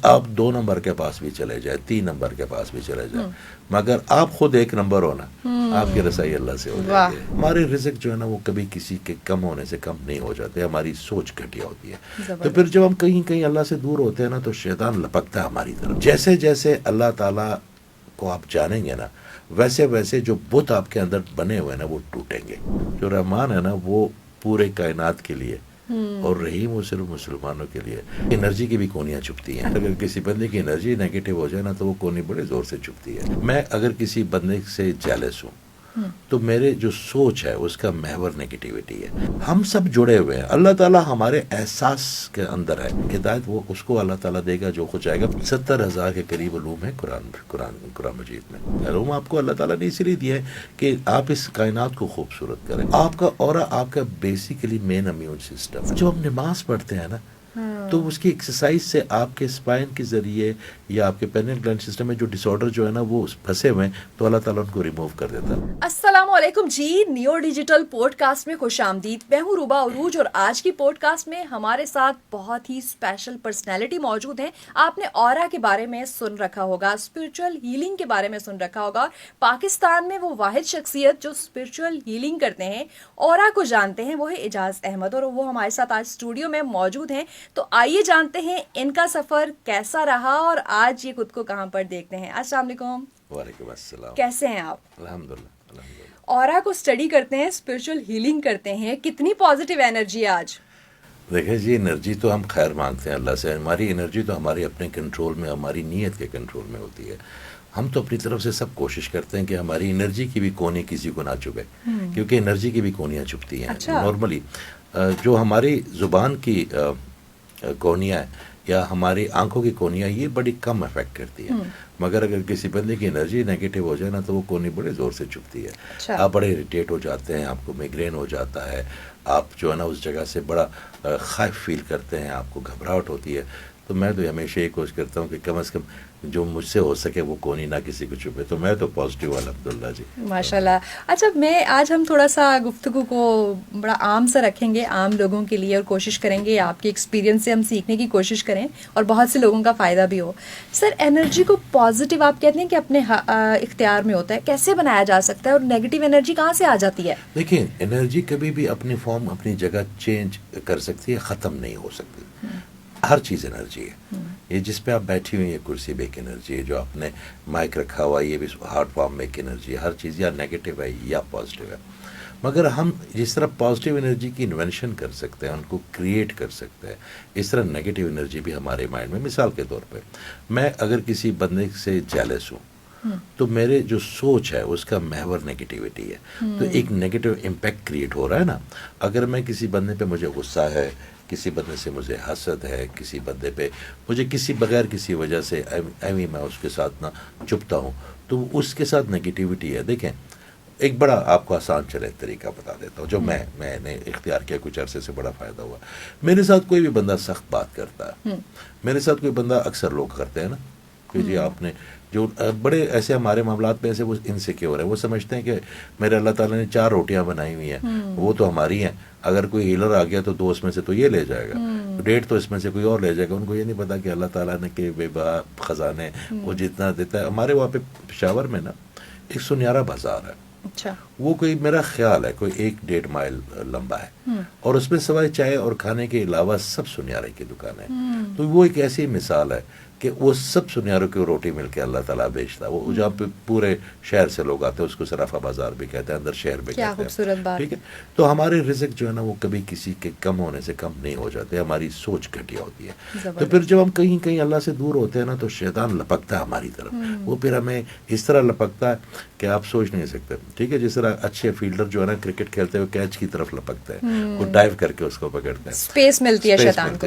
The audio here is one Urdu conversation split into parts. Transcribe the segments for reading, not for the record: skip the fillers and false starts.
آپ 2 نمبر کے پاس بھی چلے جائیں، 3 نمبر کے پاس بھی چلے جائیں، مگر آپ خود 1 نمبر ہونا، آپ کی رسائی اللہ سے ہو جائے گی. ہمارے رزق جو ہے نا وہ کبھی کسی کے کم ہونے سے کم نہیں ہو جاتے، ہماری سوچ گھٹیا ہوتی ہے. تو پھر جب ہم کہیں اللہ سے دور ہوتے ہیں نا تو شیطان لپکتا ہے ہماری طرف. جیسے جیسے اللہ تعالیٰ کو آپ جانیں گے نا ویسے ویسے جو بت آپ کے اندر بنے ہوئے ہیں نا وہ ٹوٹیں گے. جو رحمان ہے نا وہ پورے کائنات کے لیے اور رحیم وہ صرف مسلمانوں کے لیے. انرجی کی بھی کونیاں چھپتی ہیں. اگر کسی بندے کی انرجی نیگیٹو ہو جائے نا تو وہ کونی بڑے زور سے چھپتی ہے. میں اگر کسی بندے سے جیلس ہوں تو میرے جو سوچ ہے اس کا محور نیگیٹیوٹی ہے. ہم سب جڑے ہوئے ہیں. اللہ تعالیٰ ہمارے احساس کے اندر ہے. ہدایت وہ اس کو اللہ تعالیٰ دے گا جو کچھ آئے گا. 70,000 کے قریب علوم ہے قرآن مجید میں. علوم آپ کو اللہ تعالیٰ نے اسی لیے دیا ہے کہ آپ اس کائنات کو خوبصورت کریں. آپ کا اورا آپ کا بیسیکلی مین امیون سسٹم. جب ہم نماز پڑھتے ہیں نا تو اس کی ایکسرسائز سے آپ کے اسپائن کے ذریعے یا آپ کے پینل گلینڈ سسٹم میں جو ڈس آرڈر جو ہے نا وہ پھنسے ہوئے ہیں تو اللہ تعالیٰ ان کو ریموو کر دیتا ہے. السلام علیکم جی، نیو ڈیجیٹل پوڈ کاسٹ میں خوش آمدید. میں ہوں روبا عروج اور آج کی پوڈ کاسٹ میں ہمارے ساتھ بہت ہی اسپیشل پرسنالٹی موجود ہیں. آپ نے اورا کے بارے میں سن رکھا ہوگا، اسپرچل ہیلنگ کے بارے میں سن رکھا ہوگا. پاکستان میں وہ واحد شخصیت جو اسپرچل ہیلنگ کرتے ہیں، اورا کو جانتے ہیں، وہ ہے اعجاز احمد اور وہ ہمارے ساتھ آج اسٹوڈیو میں موجود ہیں. تو آئیے جانتے ہیں ان کا سفر کیسا رہا اور آج یہ خود کو کہاں پر دیکھتے ہیں. السلام علیکم. وعلیکم السلام. کیسے ہیں آپ؟ الحمدللہ. اورا کو اسٹڈی کرتے ہیں، اسپرچل ہیلنگ کرتے ہیں، کتنی پازیٹیو انرجی ہے آج؟ دیکھیں جی، انرجی تو ہم خیر مانگتے ہیں اللہ سے. ہماری انرجی تو ہمارے اپنے کنٹرول میں، ہماری نیت کے کنٹرول میں ہوتی ہے. ہم تو اپنی طرف سے سب کوشش کرتے ہیں کہ ہماری انرجی کی بھی کونی کسی کو نہ چبھے، کیونکہ انرجی کی بھی کونیاں چھپتی ہیں. نارملی جو ہماری زبان کی کونیاں یا ہماری آنکھوں کی کونیاں یہ بڑی کم افیکٹ کرتی ہیں، مگر اگر کسی بندے کی انرجی نیگیٹو ہو جائے نا تو وہ کونی بڑے زور سے چھپتی ہے. آپ بڑے اریٹیٹ ہو جاتے ہیں، آپ کو میگرین ہو جاتا ہے، آپ جو ہے نا اس جگہ سے بڑا خائف فیل کرتے ہیں، آپ کو گھبراہٹ ہوتی ہے. تو میں تو ہمیشہ یہ کوشش کرتا ہوں کہ کم از کم جو مجھ سے ہو سکے وہ کونی نہ کسی کو چھپے. تو میں تو پازیٹیو الحمدللہ جی. ماشاء اللہ. اچھا، آج ہم تھوڑا سا گفتگو کو بڑا عام سا رکھیں گے، عام لوگوں کے لیے، اور کوشش کریں گے آپ کے ایکسپیرینس سے ہم سیکھنے کی کوشش کریں اور بہت سے لوگوں کا فائدہ بھی ہو. سر، انرجی کو پازیٹیو آپ کہتے ہیں کہ اپنے اختیار میں ہوتا ہے، کیسے بنایا جا سکتا ہے اور نیگیٹیو انرجی کہاں سے آ جاتی ہے؟ دیکھیں، انرجی کبھی بھی اپنی فارم اپنی جگہ چینج کر سکتی ہے، ختم نہیں ہو سکتی. ہر چیز انرجی ہے. یہ جس پہ آپ بیٹھی ہوئی یہ کرسی بھی ایک انرجی ہے، جو آپ نے مائک رکھا ہوا یہ بھی ہارٹ فارم میں ایک انرجی ہے. ہر چیز یا نیگیٹو ہے یا پازیٹیو ہے. مگر ہم جس طرح پازیٹیو انرجی کی انوینشن کر سکتے ہیں، ان کو کریٹ کر سکتے ہیں، اس طرح نیگیٹو انرجی بھی ہمارے مائنڈ میں. مثال کے طور پہ میں اگر کسی بندے سے جیلس ہوں تو میرے جو سوچ ہے اس کا محور نیگیٹیوٹی ہے. تو ایک نیگیٹو امپیکٹ کریٹ ہو رہا ہے نا. اگر میں کسی بندے پہ مجھے غصہ ہے، کسی بندے سے مجھے حسد ہے، کسی بندے پہ مجھے بغیر کسی وجہ سے ایویں میں اس کے ساتھ نہ چپتا ہوں تو اس کے ساتھ نیگیٹیوٹی ہے. دیکھیں، ایک بڑا آپ کو آسان چلے طریقہ بتا دیتا ہوں جو میں نے اختیار کیا، کچھ عرصے سے بڑا فائدہ ہوا. میرے ساتھ کوئی بھی بندہ سخت بات کرتا ہے، میرے ساتھ کوئی بندہ، اکثر لوگ کرتے ہیں نا کہ جی آپ نے جو بڑے ایسے ہمارے معاملات میں ایسے وہ انسیکیور ہے، وہ سمجھتے ہیں کہ میرے اللہ تعالیٰ نے 4 روٹیاں بنائی ہوئی ہیں، وہ تو ہماری ہیں. اگر کوئی ہیلر آ گیا تو 2 اس میں سے تو یہ لے جائے گا، 1.5 تو اس میں سے کوئی اور لے جائے گا. ان کو یہ نہیں پتا کہ اللہ تعالیٰ نے کہ بے بہا خزانے وہ جتنا دیتا ہے. ہمارے وہاں پہ پشاور میں نا ایک سنیارا بازار ہے. اچھا. وہ کوئی میرا خیال ہے کوئی 1-1.5 مائل لمبا ہے، اور اس میں سوائے چائے اور کھانے کے علاوہ سب سنیارے کی دکانیں. تو وہ ایک ایسی مثال ہے کہ وہ سب سنیاروں کی روٹی مل کے اللہ تعالیٰ بیچتا ہے. وہ جہاں پہ پورے شہر سے لوگ آتے ہیں اس کو صرافہ بازار بھی کہتے ہیں، اندر شہر میں کہتے ہیں. ٹھیک ہے. تو ہمارے رزق جو ہے نا وہ کبھی کسی کے کم ہونے سے کم نہیں ہو جاتے، ہماری سوچ گھٹیا ہوتی ہے. تو پھر جب ہم کہیں اللہ سے دور ہوتے ہیں نا تو شیطان لپکتا ہے ہماری طرف. وہ پھر ہمیں اس طرح لپکتا ہے کہ آپ سوچ نہیں سکتے. ٹھیک ہے. جس طرح اچھے فیلڈر جو ہے نا کرکٹ کھیلتے ہوئے کیچ کی طرف لپکتا ہے، وہ ڈائیو کر کے اس کو پکڑتا ہے، اسپیس ملتی ہے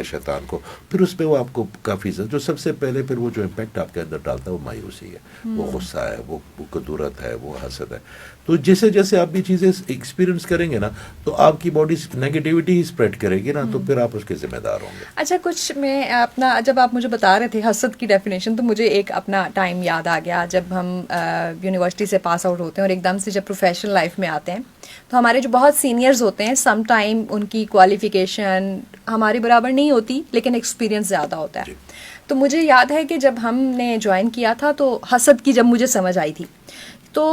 شیطان کو. پھر اس پہ وہ آپ کو کافی جو سب سے پہلے پھر وہ جو امپیکٹ آپ کے اندر ڈالتا ہے وہ مایوسی ہے، وہ غصہ ہے، وہ کدورت ہے، وہ حسد ہے. تو جیسے جیسے آپ بھی چیزیں ایکسپیرینس کریں گے نا تو آپ کی باڈی نیگیٹیوٹی ہی اسپریڈ کرے گی نا، تو پھر آپ اس کے ذمہ دار ہوں گے. اچھا، کچھ میں اپنا جب آپ مجھے بتا رہے تھے حسد کی ڈیفینیشن تو مجھے ایک اپنا ٹائم یاد آ گیا جب ہم یونیورسٹی سے پاس آؤٹ ہوتے ہیں اور ایک دم سے جب پروفیشنل لائف میں آتے ہیں تو ہمارے جو بہت سینئرز ہوتے ہیں سم ٹائم ان کی کوالیفیکیشن ہماری برابر نہیں ہوتی لیکن ایکسپیرینس زیادہ ہوتا ہے. تو مجھے یاد ہے کہ جب ہم نے جوائن کیا تھا تو حسد کی جب مجھے سمجھ آئی تھی تو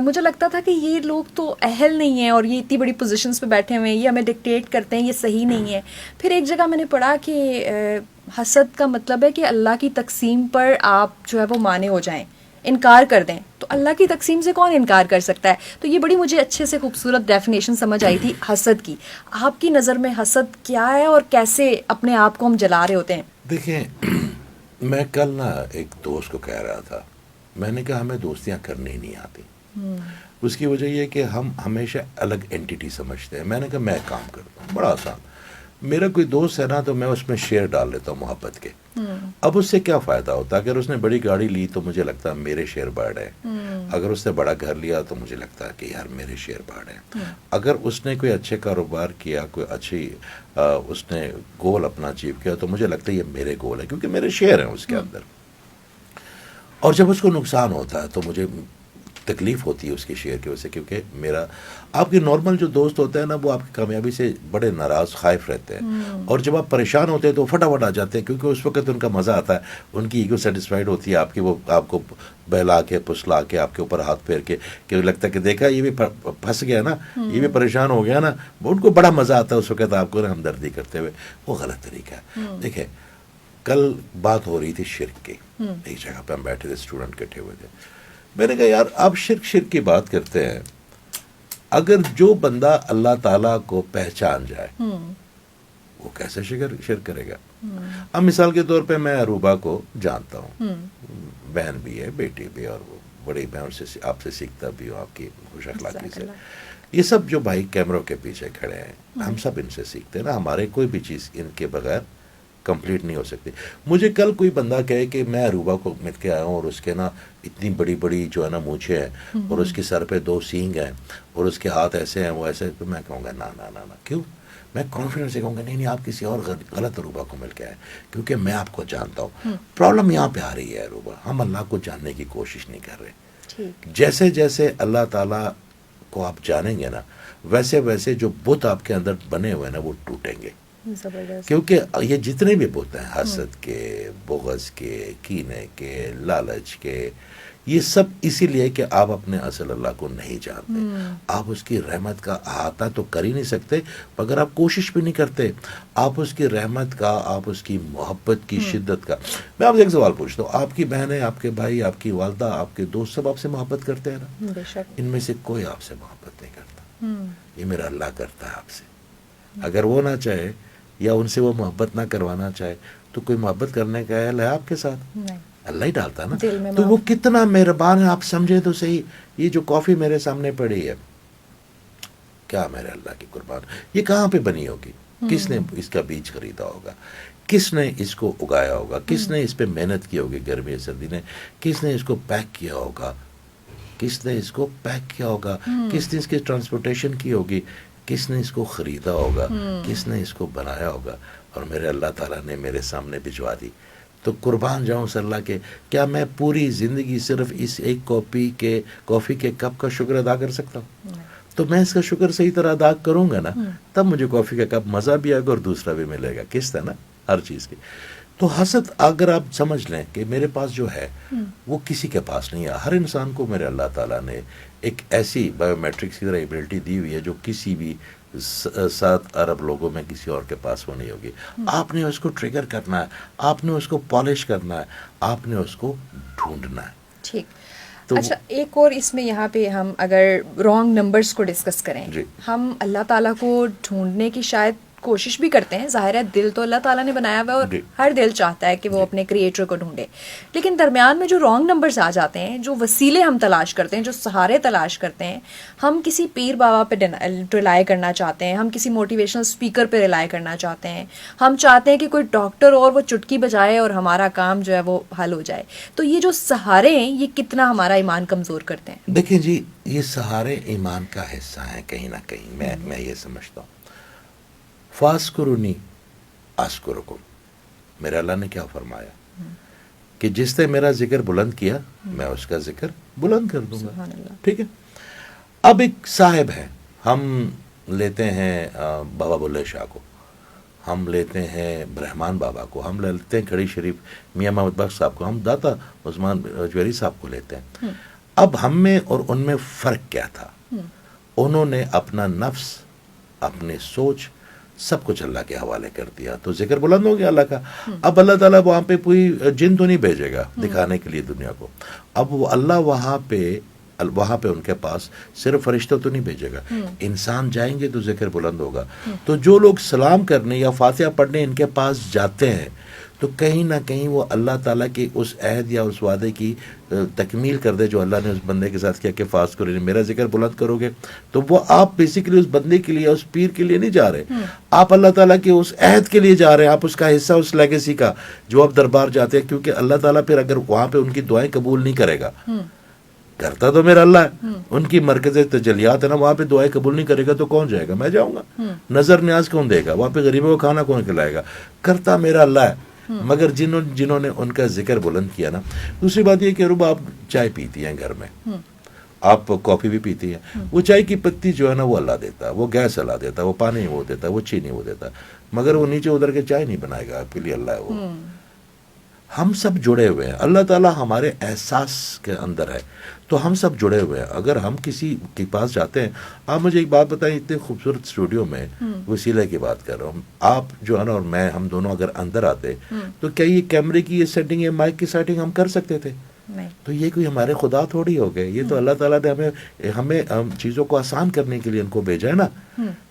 مجھے لگتا تھا کہ یہ لوگ تو اہل نہیں ہیں اور یہ اتنی بڑی پوزیشنز پہ بیٹھے ہوئے ہیں, یہ ہمیں ڈکٹیٹ کرتے ہیں, یہ صحیح نہیں ہے. پھر ایک جگہ میں نے پڑھا کہ حسد کا مطلب ہے کہ اللہ کی تقسیم پر آپ جو ہے وہ مانے ہو جائیں, انکار کر دیں. تو اللہ کی تقسیم سے کون انکار کر سکتا ہے؟ تو یہ بڑی مجھے اچھے سے خوبصورت ڈیفینیشن سمجھ آئی تھی حسد کی. آپ کی نظر میں حسد کیا ہے اور کیسے اپنے آپ کو ہم جلا رہے ہوتے ہیں؟ دیکھیں, میں کل نا ایک دوست کو کہہ رہا تھا, میں نے کہا ہمیں دوستیاں کرنی نہیں آتی. اس کی وجہ یہ کہ ہم ہمیشہ الگ اینٹیٹی سمجھتے ہیں. میں نے کہا میں کام کرتا ہوں, بڑا آسان, میرا کوئی دوست ہے نا تو میں اس میں شیئر ڈال لیتا ہوں محبت کے. اب اس سے کیا فائدہ ہوتا ہے؟ اگر اس نے بڑی گاڑی لی تو مجھے لگتا ہے میرے شیئر بڑھ ہے, اگر اس نے بڑا گھر لیا تو مجھے لگتا ہے کہ یار میرے شیئر بڑھ ہے. اگر اس نے کوئی اچھے کاروبار کیا, کوئی اچھی اس نے گول اپنا اچیو کیا تو مجھے لگتا ہے یہ میرے گول ہے کیونکہ میرے شیئر ہیں اس کے اندر. اور جب اس کو نقصان ہوتا ہے تو مجھے تکلیف ہوتی ہے اس کے شیئر کی وجہ سے, کیونکہ میرا آپ کے نارمل جو دوست ہوتے ہیں نا وہ آپ کی کامیابی سے بڑے ناراض خائف رہتے ہیں, اور جب آپ پریشان ہوتے ہیں تو فٹافٹ آ جاتے ہیں کیونکہ اس وقت ان کا مزہ آتا ہے, ان کی ایگو سیٹسفائیڈ ہوتی ہے آپ کی, وہ آپ کو بہلا کے پسلا کے آپ کے اوپر ہاتھ پھیر کے کہ لگتا ہے کہ دیکھا یہ بھی پھنس گیا نا, یہ بھی پریشان ہو گیا نا, ان کو بڑا مزہ آتا ہے اس وقت آپ کو ہمدردی کرتے ہوئے. وہ غلط طریقہ ہے. دیکھیں کل بات ہو رہی تھی شرک کی, ایک جگہ پہ ہم بیٹھے تھے, اسٹوڈنٹ کٹھے ہوئے تھے. میں نے کہا یار آپ شرک کی بات کرتے ہیں, اگر جو بندہ اللہ تعالیٰ کو پہچان جائے وہ کیسے شرک کرے گا؟ اب مثال کے طور پہ میں اروبا کو جانتا ہوں, بہن بھی ہے, بیٹی بھی, اور وہ بڑی بہن سے آپ سے سیکھتا بھی ہوں, آپ کی خوش اخلاقی سے. یہ سب جو بھائی کیمروں کے پیچھے کھڑے ہیں ہم سب ان سے سیکھتے ہیں نا, ہمارے کوئی بھی چیز ان کے بغیر کمپلیٹ نہیں ہو سکتی. مجھے کل کوئی بندہ کہے کہ میں اروبا کو مل کے آیا ہوں اور اس کے نا اتنی بڑی بڑی جو ہے نا مونچھیں ہیں اور اس کے سر پہ 2 سینگ ہیں اور اس کے ہاتھ ایسے ہیں وہ ایسے, تو میں کہوں گا نا نا نا نا. کیوں؟ میں کانفیڈنس سے کہوں گا نہیں آپ کسی اور غلط اروبا کو مل کے آئے, کیونکہ میں آپ کو جانتا ہوں. پرابلم یہاں پہ آ رہی ہے اروبا, ہم اللہ کو جاننے کی کوشش نہیں کر رہے. جیسے جیسے اللہ تعالیٰ کو آپ جانیں گے نا ویسے ویسے جو بت آپ کے اندر بنے ہوئے ہیں نا وہ ٹوٹیں گے. کیونکہ یہ جتنے بھی بت ہیں, حسد کے, بغض کے, کینے کے, لالچ کے, یہ سب اسی لیے کہ آپ اپنے اصل اللہ کو نہیں جانتے. آپ اس کی رحمت کا احاطہ تو کر ہی نہیں سکتے مگر آپ کوشش بھی نہیں کرتے. آپ اس کی رحمت کا, آپ اس کی محبت کی شدت کا. میں آپ سے ایک سوال پوچھتا ہوں, آپ کی بہنیں, آپ کے بھائی, آپ کی والدہ, آپ کے دوست سب آپ سے محبت کرتے ہیں نا؟ ان میں سے کوئی آپ سے محبت نہیں کرتا. یہ میرا اللہ کرتا ہے آپ سے. اگر وہ نہ چاہے یا ان سے وہ محبت نہ کروانا چاہے تو کوئی محبت کرنے کا اہل ہے آپ کے ساتھ؟ اللہ ہی ڈالتا نا. تو وہ کتنا مہربان ہے, آپ سمجھیں تو صحیح. یہ جو کافی میرے سامنے پڑی ہے, کیا میرے اللہ کی قربان, یہ کہاں پہ بنی ہوگی؟ کس نے اس کا بیج خریدا ہوگا؟ کس نے اس کو اگایا ہوگا؟ کس نے اس پہ محنت کی ہوگی گرمی سردی نے؟ کس نے اس کو پیک کیا ہوگا؟ کس نے اس کو پیک کیا ہوگا؟ کس نے اس کی ٹرانسپورٹیشن کی ہوگی؟ کس نے اس کو خریدا ہوگا؟ کس نے اس کو بنایا ہوگا؟ اور میرے اللہ تعالیٰ نے میرے سامنے بھجوا دی. تو قربان جاؤں صلی اللہ کے, کیا میں پوری زندگی صرف اس ایک کافی کے کپ کا شکر ادا کر سکتا ہوں؟ تو میں اس کا شکر صحیح طرح ادا کروں گا نا, تب مجھے کافی کا کپ مزہ بھی آئے گا اور دوسرا بھی ملے گا. قسط ہے نا ہر چیز کی. تو حسد اگر آپ سمجھ لیں کہ میرے پاس جو ہے وہ کسی کے پاس نہیں ہے. ہر انسان کو میرے اللہ تعالیٰ نے ایک ایسی بایو میٹرکس کی طرح ایبلٹی دی ہوئی ہے جو کسی بھی 7 ارب لوگوں میں کسی اور کے پاس وہ نہیں ہوگی. آپ نے اس کو ٹریگر کرنا ہے, آپ نے اس کو پالش کرنا ہے, آپ نے اس کو ڈھونڈنا ہے. ٹھیک. اچھا, ایک اور اس میں یہاں پہ ہم اگر رانگ نمبرز کو ڈسکس کریں, ہم اللہ تعالیٰ کو ڈھونڈنے کی شاید کوشش بھی کرتے ہیں. ظاہر ہے دل تو اللہ تعالیٰ نے بنایا ہوا ہے اور ہر دل چاہتا ہے کہ وہ اپنے کریٹر کو ڈھونڈے, لیکن درمیان میں جو رانگ نمبرز آ جاتے ہیں, جو وسیلے ہم تلاش کرتے ہیں, جو سہارے تلاش کرتے ہیں, ہم کسی پیر بابا پہ ریلائی کرنا چاہتے ہیں, ہم کسی موٹیویشنل اسپیکر پہ ریلائی کرنا چاہتے ہیں, ہم چاہتے ہیں کہ کوئی ڈاکٹر اور وہ چٹکی بجائے اور ہمارا کام جو ہے وہ حل ہو جائے. تو یہ جو سہارے ہیں یہ کتنا ہمارا ایمان کمزور کرتے ہیں؟ دیکھیں جی, یہ سہارے ایمان کا حصہ ہیں کہیں نہ کہیں. میں یہ سمجھتا ہوں, فاذکرونی اذکرکم. میرے اللہ نے کیا فرمایا کہ جس نے میرا ذکر بلند کیا میں اس کا ذکر بلند کر دوں گا. ٹھیک ہے. اب ایک صاحب ہے, ہم لیتے ہیں بابا بلے شاہ کو, ہم لیتے ہیں رحمان بابا کو، ہم لیتے ہیں کھڑی شریف میاں محمد بخش صاحب کو، ہم داتا عثمان جوہری صاحب کو لیتے ہیں. اب ہم میں اور ان میں فرق کیا تھا؟ انہوں نے اپنا نفس، اپنی سوچ، سب کچھ اللہ کے حوالے کر دیا تو ذکر بلند ہو گیا اللہ کا. اب اللہ تعالیٰ وہاں پہ کوئی جن تو نہیں بھیجے گا دکھانے کے لیے دنیا کو. اب وہ اللہ وہاں پہ ان کے پاس صرف فرشتہ تو نہیں بھیجے گا، انسان جائیں گے تو ذکر بلند ہوگا. تو جو لوگ سلام کرنے یا فاتحہ پڑھنے ان کے پاس جاتے ہیں تو کہیں نہ کہیں وہ اللہ تعالیٰ کی اس عہد یا اس وعدے کی تکمیل کر دے جو اللہ نے اس بندے کے ساتھ کیا کہ فاس کرو، میرا ذکر بلند کرو گے. تو وہ آپ بیسیکلی اس بندے کے لیے، اس پیر کے لیے نہیں جا رہے، آپ اللہ تعالیٰ کے اس عہد کے لیے جا رہے ہیں، آپ اس کا حصہ، اس لیگیسی کا جو آپ دربار جاتے ہیں. کیونکہ اللہ تعالیٰ پھر اگر وہاں پہ ان کی دعائیں قبول نہیں کرے گا، کرتا تو میرا اللہ ہے، ان کی مرکز تجلیات ہے نا، وہاں پہ دعائیں قبول نہیں کرے گا تو کون جائے گا؟ میں جاؤں گا. نظر نیاز کون دے گا؟ وہاں پہ غریبوں کو کھانا کون کھلائے گا؟ کرتا میرا اللہ ہے. مگر جنہوں نے ان کا ذکر بلند کیا نا. دوسری بات یہ کہ ربا آپ چائے پیتی ہیں گھر میں، آپ کافی بھی پیتی ہیں، وہ چائے کی پتی جو ہے نا وہ اللہ دیتا، وہ گیس اللہ دیتا، وہ پانی وہ دیتا، وہ چینی وہ دیتا، مگر وہ نیچے ادھر کے چائے نہیں بنائے گا آپ کے لیے، اللہ ہے وہ. ہم سب جڑے ہوئے ہیں، اللہ تعالیٰ ہمارے احساس کے اندر ہے تو ہم سب جڑے ہوئے ہیں. اگر ہم کسی کے پاس جاتے ہیں، آپ مجھے ایک بات بتائیں، اتنے خوبصورت اسٹوڈیو میں وسیلے کی بات کر رہا ہوں، آپ جو ہے نا اور میں، ہم دونوں اگر اندر آتے تو کیا یہ کیمرے کی یہ سیٹنگ، یہ مائک کی سیٹنگ ہم کر سکتے تھے؟ تو یہ کوئی ہمارے خدا تھوڑی ہو گئے، یہ تو اللہ تعالیٰ نے ہمیں چیزوں کو آسان کرنے کے لیے ان کو بھیجا ہے نا.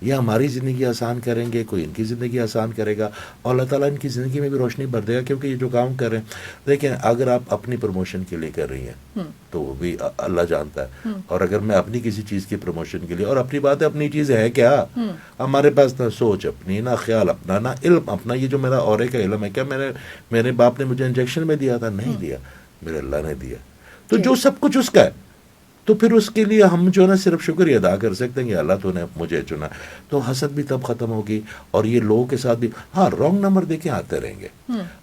یہ ہماری زندگی آسان کریں گے، کوئی ان کی زندگی آسان کرے گا، اور اللہ تعالیٰ ان کی زندگی میں بھی روشنی بھر دے گا. کیونکہ یہ جو کام کر رہے ہیں، دیکھیں اگر آپ اپنی پروموشن کے لیے کر رہی ہیں تو وہ بھی اللہ جانتا ہے، اور اگر میں اپنی کسی چیز کی پروموشن کے لیے، اور اپنی بات ہے، اپنی چیز ہے کیا، ہمارے پاس نہ سوچ اپنی، نہ خیال اپنا، نہ علم اپنا. یہ جو میرا اورے کا علم ہے، کیا میرے باپ نے مجھے انجیکشن میں دیا تھا؟ نہیں دیا، میرے اللہ نے دیا. تو جو سب کچھ اس کا ہے، تو پھر اس کے لیے ہم جو ہے نا صرف شکریہ ادا کر سکتے ہیں کہ اللہ تو نے مجھے چنا. تو حسد بھی تب ختم ہوگی، اور یہ لوگوں کے ساتھ بھی ہاں رانگ نمبر دے کے آتے رہیں گے.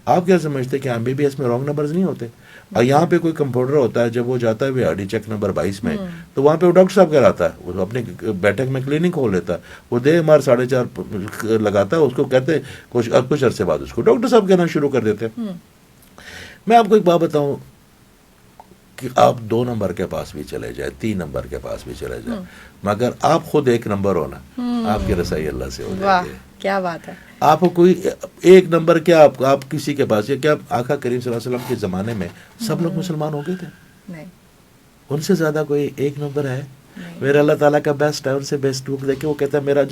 آپ کیا سمجھتے کہ MBBS میں رانگ نمبرز نہیں ہوتے؟ اور یہاں پہ کوئی کمپاؤنڈر ہوتا ہے، جب وہ جاتا ہے VRD چیک نمبر 22 میں، تو وہاں پہ وہ ڈاکٹر صاحب کراتا ہے، وہ اپنے بیٹھک میں کلینک کھول لیتا ہے، وہ دے مار 4.5 لگاتا ہے، اس کو کہتے ہیں کچھ عرصے بعد اس کو ڈاکٹر صاحب کہنا شروع کر دیتے ہیں. میں آپ کو ایک بات بتاؤں کہ آپ 2 نمبر کے پاس بھی چلے جائیں، 3 نمبر کے پاس بھی چلے جائیں، مگر آپ خود 1 نمبر ہونا، آپ کی رسائی اللہ سے ہو جائے گی. کیا بات ہے. آپ کو کوئی 1 نمبر کیا، آپ کسی کے پاس، کیا آقا کریم صلی اللہ علیہ وسلم کے زمانے میں سب لوگ مسلمان ہو گئے تھے؟ نہیں. ان سے زیادہ کوئی 1 نمبر ہے؟ میرا اللہ تعالیٰ کا بیسٹ ہے، ان سے بیسٹ بک دیکھے. وہ کہتا ہے میرا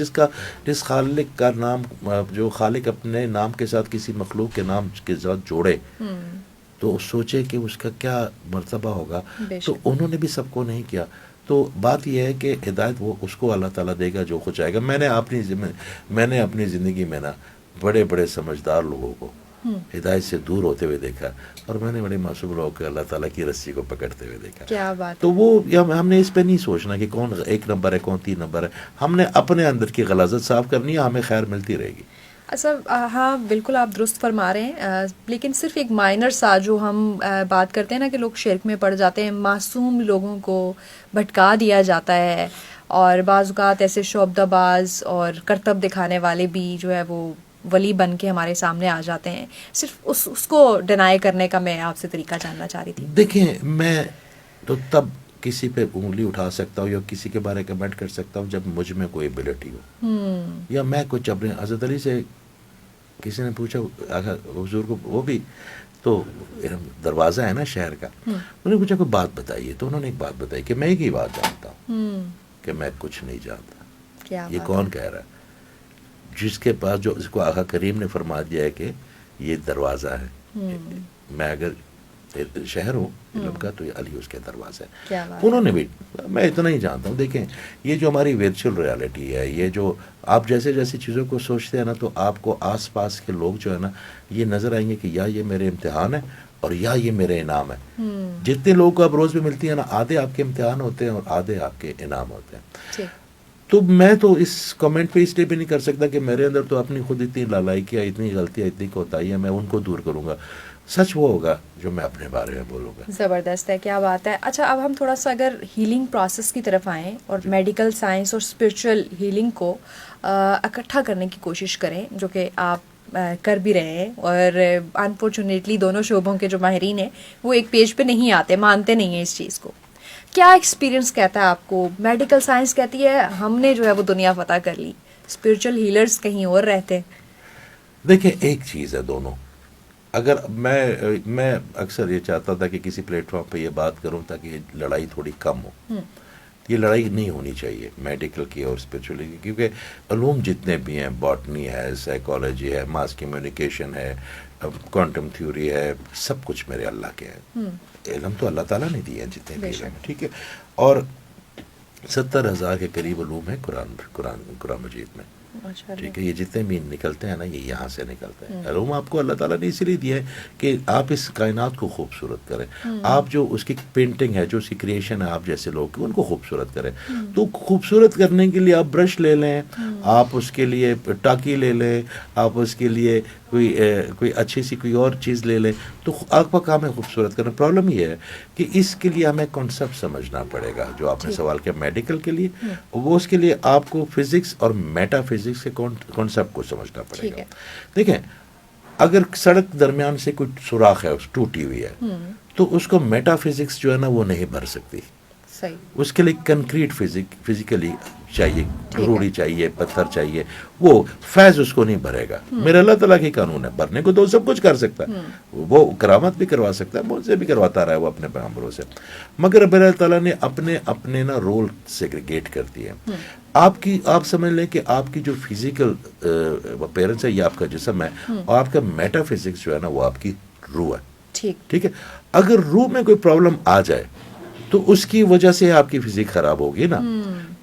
جس خالق کا نام، جو خالق اپنے نام کے ساتھ کسی مخلوق کے نام کے ساتھ جوڑے تو سوچے کہ اس کا کیا مرتبہ ہوگا. تو انہوں نے بھی سب کو نہیں کیا. تو بات یہ ہے کہ ہدایت وہ اس کو اللہ تعالیٰ دے گا جو کچھ آئے گا. میں نے اپنی زندگی میں نا بڑے بڑے سمجھدار لوگوں کو ہدایت سے دور ہوتے ہوئے دیکھا، اور میں نے بڑے معصوم لوگوں کو اللہ تعالیٰ کی رسی کو پکڑتے ہوئے دیکھا. کیا بات. تو وہ ہم نے اس پہ نہیں سوچنا کہ کون 1 نمبر ہے، کون 3 نمبر ہے. ہم نے اپنے اندر کی غلاظت صاف کرنی ہے، ہمیں خیر ملتی رہے گی. اچھا ہاں بالکل آپ درست فرما رہے ہیں، لیکن صرف ایک مائنر سا جو ہم بات کرتے ہیں نا کہ لوگ شرک میں پڑ جاتے ہیں، معصوم لوگوں کو بھٹکا دیا جاتا ہے، اور بعض اوقات ایسے شعبدہ باز اور کرتب دکھانے والے بھی جو ہے وہ ولی بن کے ہمارے سامنے آ جاتے ہیں. صرف اس کو ڈینائی کرنے کا میں آپ سے طریقہ جاننا چاہ رہی تھی. دیکھیں میں تو تب کسی پہ انگلی اٹھا سکتا ہوں یا کسی کے بارے کمنٹ کر سکتا ہوں جب مجھ میں کوئی ایبلٹی ہو، یا میں کچھ اپنے حضرت علی سے کسی نے پوچھا حضور کو، وہ بھی تو دروازہ ہے نا شہر کا، انہوں نے پوچھا کوئی بات بتائیے، تو انہوں نے ایک بات بتائی کہ میں ایک ہی بات جانتا ہوں کہ میں کچھ نہیں جانتا. یہ کون کہہ رہا ہے؟ جس کے پاس، جو اس کو آقا کریم نے فرما دیا ہے کہ یہ دروازہ ہے، میں اگر شہر ہوں علم کا تو یہ علی اس کے دروازہ ہے. انہوں نے بھی، میں اتنا ہی جانتا ہوں. دیکھیں یہ جو ہماری ورچوئل ریالٹی ہے، یہ جو آپ جیسی چیزوں کو سوچتے ہیں نا، تو آپ کو آس پاس کے لوگ جو ہے نا یہ نظر آئیں گے کہ یا یہ میرے امتحان ہے اور یا یہ میرے انعام ہے. جتنے لوگوں کو اب روز بھی ملتی ہے نا، آدھے آپ کے امتحان ہوتے ہیں اور آدھے آپ کے انعام ہوتے ہیں. تو میں تو اس کمنٹ پہ اس لیے بھی نہیں کر سکتا کہ میرے اندر تو اپنی خود اتنی لالائکی ہے، اتنی غلطیاں، اتنی کوتاہی ہے، میں ان کو دور کروں گا. سچ وہ ہوگا جو میں اپنے بارے میں بولوں گا. زبردست ہے, کیا بات ہے. اچھا, اب ہم تھوڑا سا اگر ہیلنگ پروسیس کی طرف آئیں اور میڈیکل سائنس اور اسپرچل ہیلنگ کو اکٹھا کرنے کی کوشش کریں, جو کہ آپ کر بھی رہے ہیں, اور انفارچونیٹلی دونوں شعبوں کے جو ماہرین ہیں وہ ایک پیج پہ نہیں آتے, مانتے نہیں ہیں اس چیز کو. کیا ایکسپیرینس کہتا ہے آپ کو؟ میڈیکل سائنس کہتی ہے ہم نے جو ہے وہ دنیا فتح کر لی, اسپرچل ہیلرز کہیں اور رہتے. دیکھیں ایک چیز ہے دونوں. اگر میں اکثر یہ چاہتا تھا کہ کسی پلیٹ فارم پہ یہ بات کروں تاکہ یہ لڑائی تھوڑی کم ہو. یہ لڑائی نہیں ہونی چاہیے میڈیکل کی اور اسپرچولی کی, کیونکہ علوم جتنے بھی ہیں, باٹنی ہے, سائیکالوجی ہے, ماس کمیونیکیشن ہے, کوانٹم تھیوری ہے, سب کچھ میرے اللہ کے ہیں. علم تو اللہ تعالیٰ نے دیے ہیں جتنے بھی علم, ٹھیک ہے. اور 70,000 کے قریب علوم ہیں قرآن مجید میں, ٹھیک ہے. یہ جتنے بھی نکلتے ہیں نا, یہ یہاں سے نکلتے ہیں. علوم آپ کو اللہ تعالیٰ نے اسی لیے دیا ہے کہ آپ اس کائنات کو خوبصورت کریں. آپ جو اس کی پینٹنگ ہے, جو اس کی کریشن ہے, آپ جیسے لوگ ان کو خوبصورت کریں. تو خوبصورت کرنے کے لیے آپ برش لے لیں, آپ اس کے لیے ٹاکی لے لیں, آپ اس کے لیے کوئی اچھی سی کوئی اور چیز لے لیں, تو آپ کا کام ہے خوبصورت کرنا. پرابلم یہ ہے کہ اس کے لیے ہمیں کانسیپٹ سمجھنا پڑے گا. جو آپ نے سوال کیا میڈیکل کے لیے, وہ اس کے لیے آپ کو فزکس اور میٹا فزکس کے کانسیپٹ کو سمجھنا پڑے گا. دیکھیں, اگر سڑک درمیان سے کوئی سوراخ ہے, ٹوٹی ہوئی ہے, تو اس کو میٹا فزکس جو ہے نا وہ نہیں بھر سکتی. اس کے لیے کنکریٹ فزیکلی چاہیے, ضروری چاہیے, پتھر چاہیے. وہ فیض اس کو نہیں بھرے گا. میرا اللہ تعالیٰ کی قانون ہے, بھرنے کو تو سب کچھ کر سکتا ہے, وہ کرامت بھی کروا سکتا ہے, مجھ سے بھی کرواتا رہا ہے وہ اپنے پیغمبروں سے. مگر اللہ تعالیٰ نے اپنے نا رول سیگریگیٹ کر دیے. آپ سمجھ لیں کہ آپ کی جو فزیکل اپیرنس ہے, یہ آپ کا جسم ہے, اور آپ کا میٹا فزکس جو ہے نا وہ آپ کی روح ہے. ٹھیک ہے. اگر روح میں کوئی پرابلم آ جائے تو اس کی وجہ سے آپ کی فزیک خراب ہوگی نا.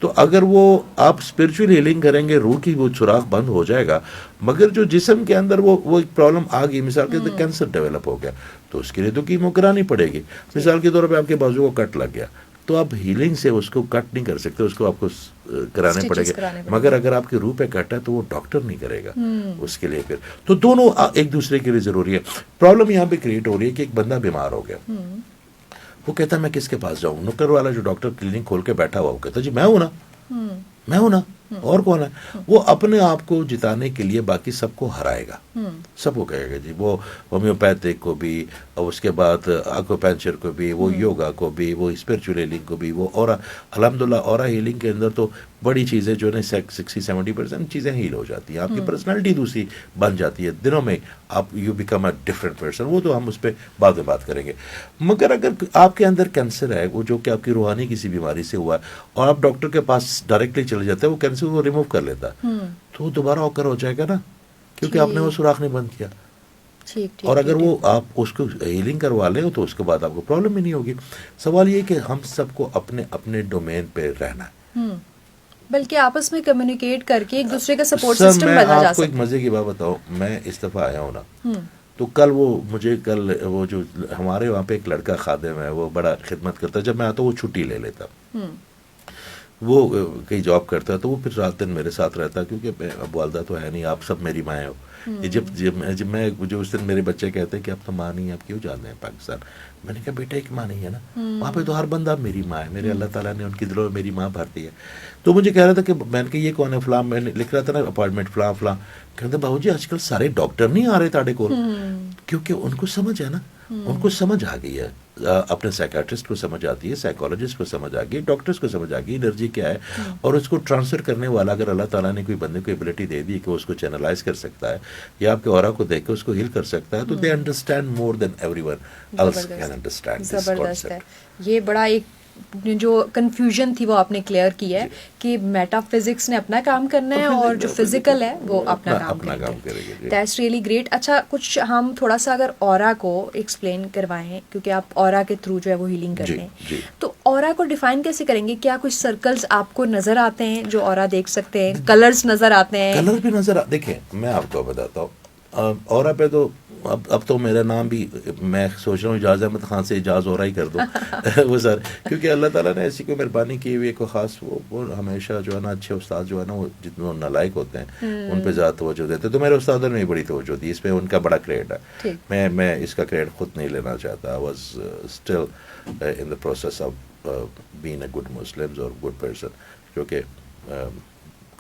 تو اگر وہ آپ اسپرچل ہیلنگ کریں گے, روح کی وہ سوراخ بند ہو جائے گا. مگر جو جسم کے اندر وہ ایک پرابلم آ گئی, مثال کے طور کینسر ڈیولپ ہو گیا, تو اس کے لیے تو کیمو کرانی پڑے گی. مثال کے طور پہ آپ کے بازو کو کٹ لگ گیا, تو آپ ہیلنگ سے اس کو کٹ نہیں کر سکتے, اس کو آپ کو کرانے پڑے گا. مگر اگر آپ کی روح پہ کٹ ہے تو وہ ڈاکٹر نہیں کرے گا اس کے لیے. پھر تو دونوں ایک دوسرے کے لیے ضروری ہے. پرابلم یہاں پہ کریٹ ہو رہی ہے کہ ایک بندہ بیمار ہو گیا, وہ کہتا ہے میں کس کے پاس جاؤں. نکر والا جو ڈاکٹر کلینک کھول کے بیٹھا ہوا, وہ کہتا ہے جی میں ہوں نا, اور کون ہے. وہ اپنے آپ کو جتانے کے لیے باقی سب کو ہرائے گا, سب کو کہے گا جی وہ ہومیوپیتھک کو بھی, اور اس کے بعد ایکوپنچر کو بھی, وہ یوگا کو بھی, وہ اسپرچل ہیلنگ کو بھی, وہ اورا. الحمدللہ اورا ہیلنگ کے اندر تو بڑی چیزیں جو ہے 60-70% چیزیں ہیل ہو جاتی ہیں. آپ کی پرسنالٹی دوسری بن جاتی ہے دنوں میں, آپ you become a different person. وہ تو ہم اس پہ بعد میں بات کریں گے. مگر اگر آپ کے اندر کینسر ہے, وہ جو کہ آپ کی روحانی کسی بیماری سے ہوا ہے, اور آپ ڈاکٹر کے پاس ڈائریکٹلی چلے جاتے ہیں, وہ کینسر کو ریموو کر لیتا ہے, تو وہ دوبارہ اوکر ہو جائے گا نا, کیونکہ آپ نے وہ سوراخ نہیں بند کیا. اور اگر وہ آپ اس کو ہیلنگ کروا لیں تو اس کے بعد آپ کو پرابلم ہی نہیں ہوگی. سوال یہ کہ ہم سب کو اپنے اپنے ڈومین پہ رہنا ہے, بلکہ آپس میں کمیونیکیٹ کر کے ایک دوسرے کا سپورٹ سسٹم بنا جا سکتا ہے. میں آپ کو ایک مزے کی بات بتاؤں, میں اس دفعہ آیا ہوں نا, تو کل وہ جو ہمارے وہاں پہ ایک لڑکا خادم ہے, وہ بڑا خدمت کرتا ہے. جب میں آتا ہوں وہ چھٹی لے لیتا, وہ کہیں جاب کرتا ہے, تو وہ پھر رات دن میرے ساتھ رہتا ہے, کیونکہ اب والدہ تو ہے نہیں, آپ سب میری مائیں ہو. جب میں جو اس دن میرے بچے کہتے ہیں کہ اب تو ماں نہیں, اب کیوں جاتے ہیں پاکستان. میں نے کہا بیٹا ایک ماں نہیں ہے نا, وہاں پہ تو ہر بندہ میری ماں ہے. میرے اللہ تعالیٰ نے ان کی دلوں میں میری ماں بھر دی ہے. تو مجھے کہہ رہا تھا کہ میں نے کہا یہ کون ہے فلاں, میں نے لکھ رہا تھا نا اپائنٹمنٹ فلاں. کہتے بابو جی آج کل سارے ڈاکٹر نہیں آ رہے تاڑے کو, کیونکہ ان کو سمجھ ہے نا, ان کو سمجھ آ گئی ہے, اپنے سائیکیٹرسٹ کو سمجھ آتی ہے, سائیکالوجسٹ کو سمجھ آ گئی, ڈاکٹرس کو سمجھ آ گئی انرجی کیا ہے, اور اس کو ٹرانسفر کرنے والا اگر اللہ تعالیٰ نے کوئی بندے کو ایبلٹی دے دی کہ وہ اس کو چینلائز کر سکتا ہے, یا آپ کے اورا کو دیکھ کے اس کو ہیل کر سکتا ہے, تو they understand more than everyone else can understand this concept. یہ بڑا ایک جو کنفیوژن تھی وہ آپ نے کلیئر کی ہے کہ میٹا فزکس نے اپنا کام کرنا ہے اور جو فزیکل ہے وہ اپنا کام کرے گا. That's really great. اچھا, کچھ ہم تھوڑا سا اگر اورا کو ایکسپلین کروائیں, کیونکہ آپ اورا کے تھرو جو ہے وہ ہیلنگ کرتے ہیں, تو اورا کو ڈیفائن کیسے کریں گے؟ کیا کچھ سرکلز آپ کو نظر آتے ہیں جو اورا دیکھ سکتے ہیں؟ کلرز نظر آتے ہیں؟ کلر بھی نظر دیکھیں, میں آپ کو بتاتا ہوں, اورا پہ تو اب تو میرا نام بھی میں سوچ رہا ہوں اجاز احمد خان سے اجاز ہو رہا ہی کر دو وہ سر، کیونکہ اللہ تعالیٰ نے ایسی کوئی مہربانی کی ہوئی ہے، کوئی خاص وہ ہمیشہ جو ہے نا اچھے استاد جو ہے نا وہ جتنے نالائق ہوتے ہیں ان پہ زیادہ توجہ دیتے ہیں، تو میرے استادوں نے بھی بڑی توجہ دی، اس پہ ان کا بڑا کریڈٹ ہے، میں اس کا کریڈٹ خود نہیں لینا چاہتا. I was still in the process of being a good Muslim اور گڈ پرسن، جو کہ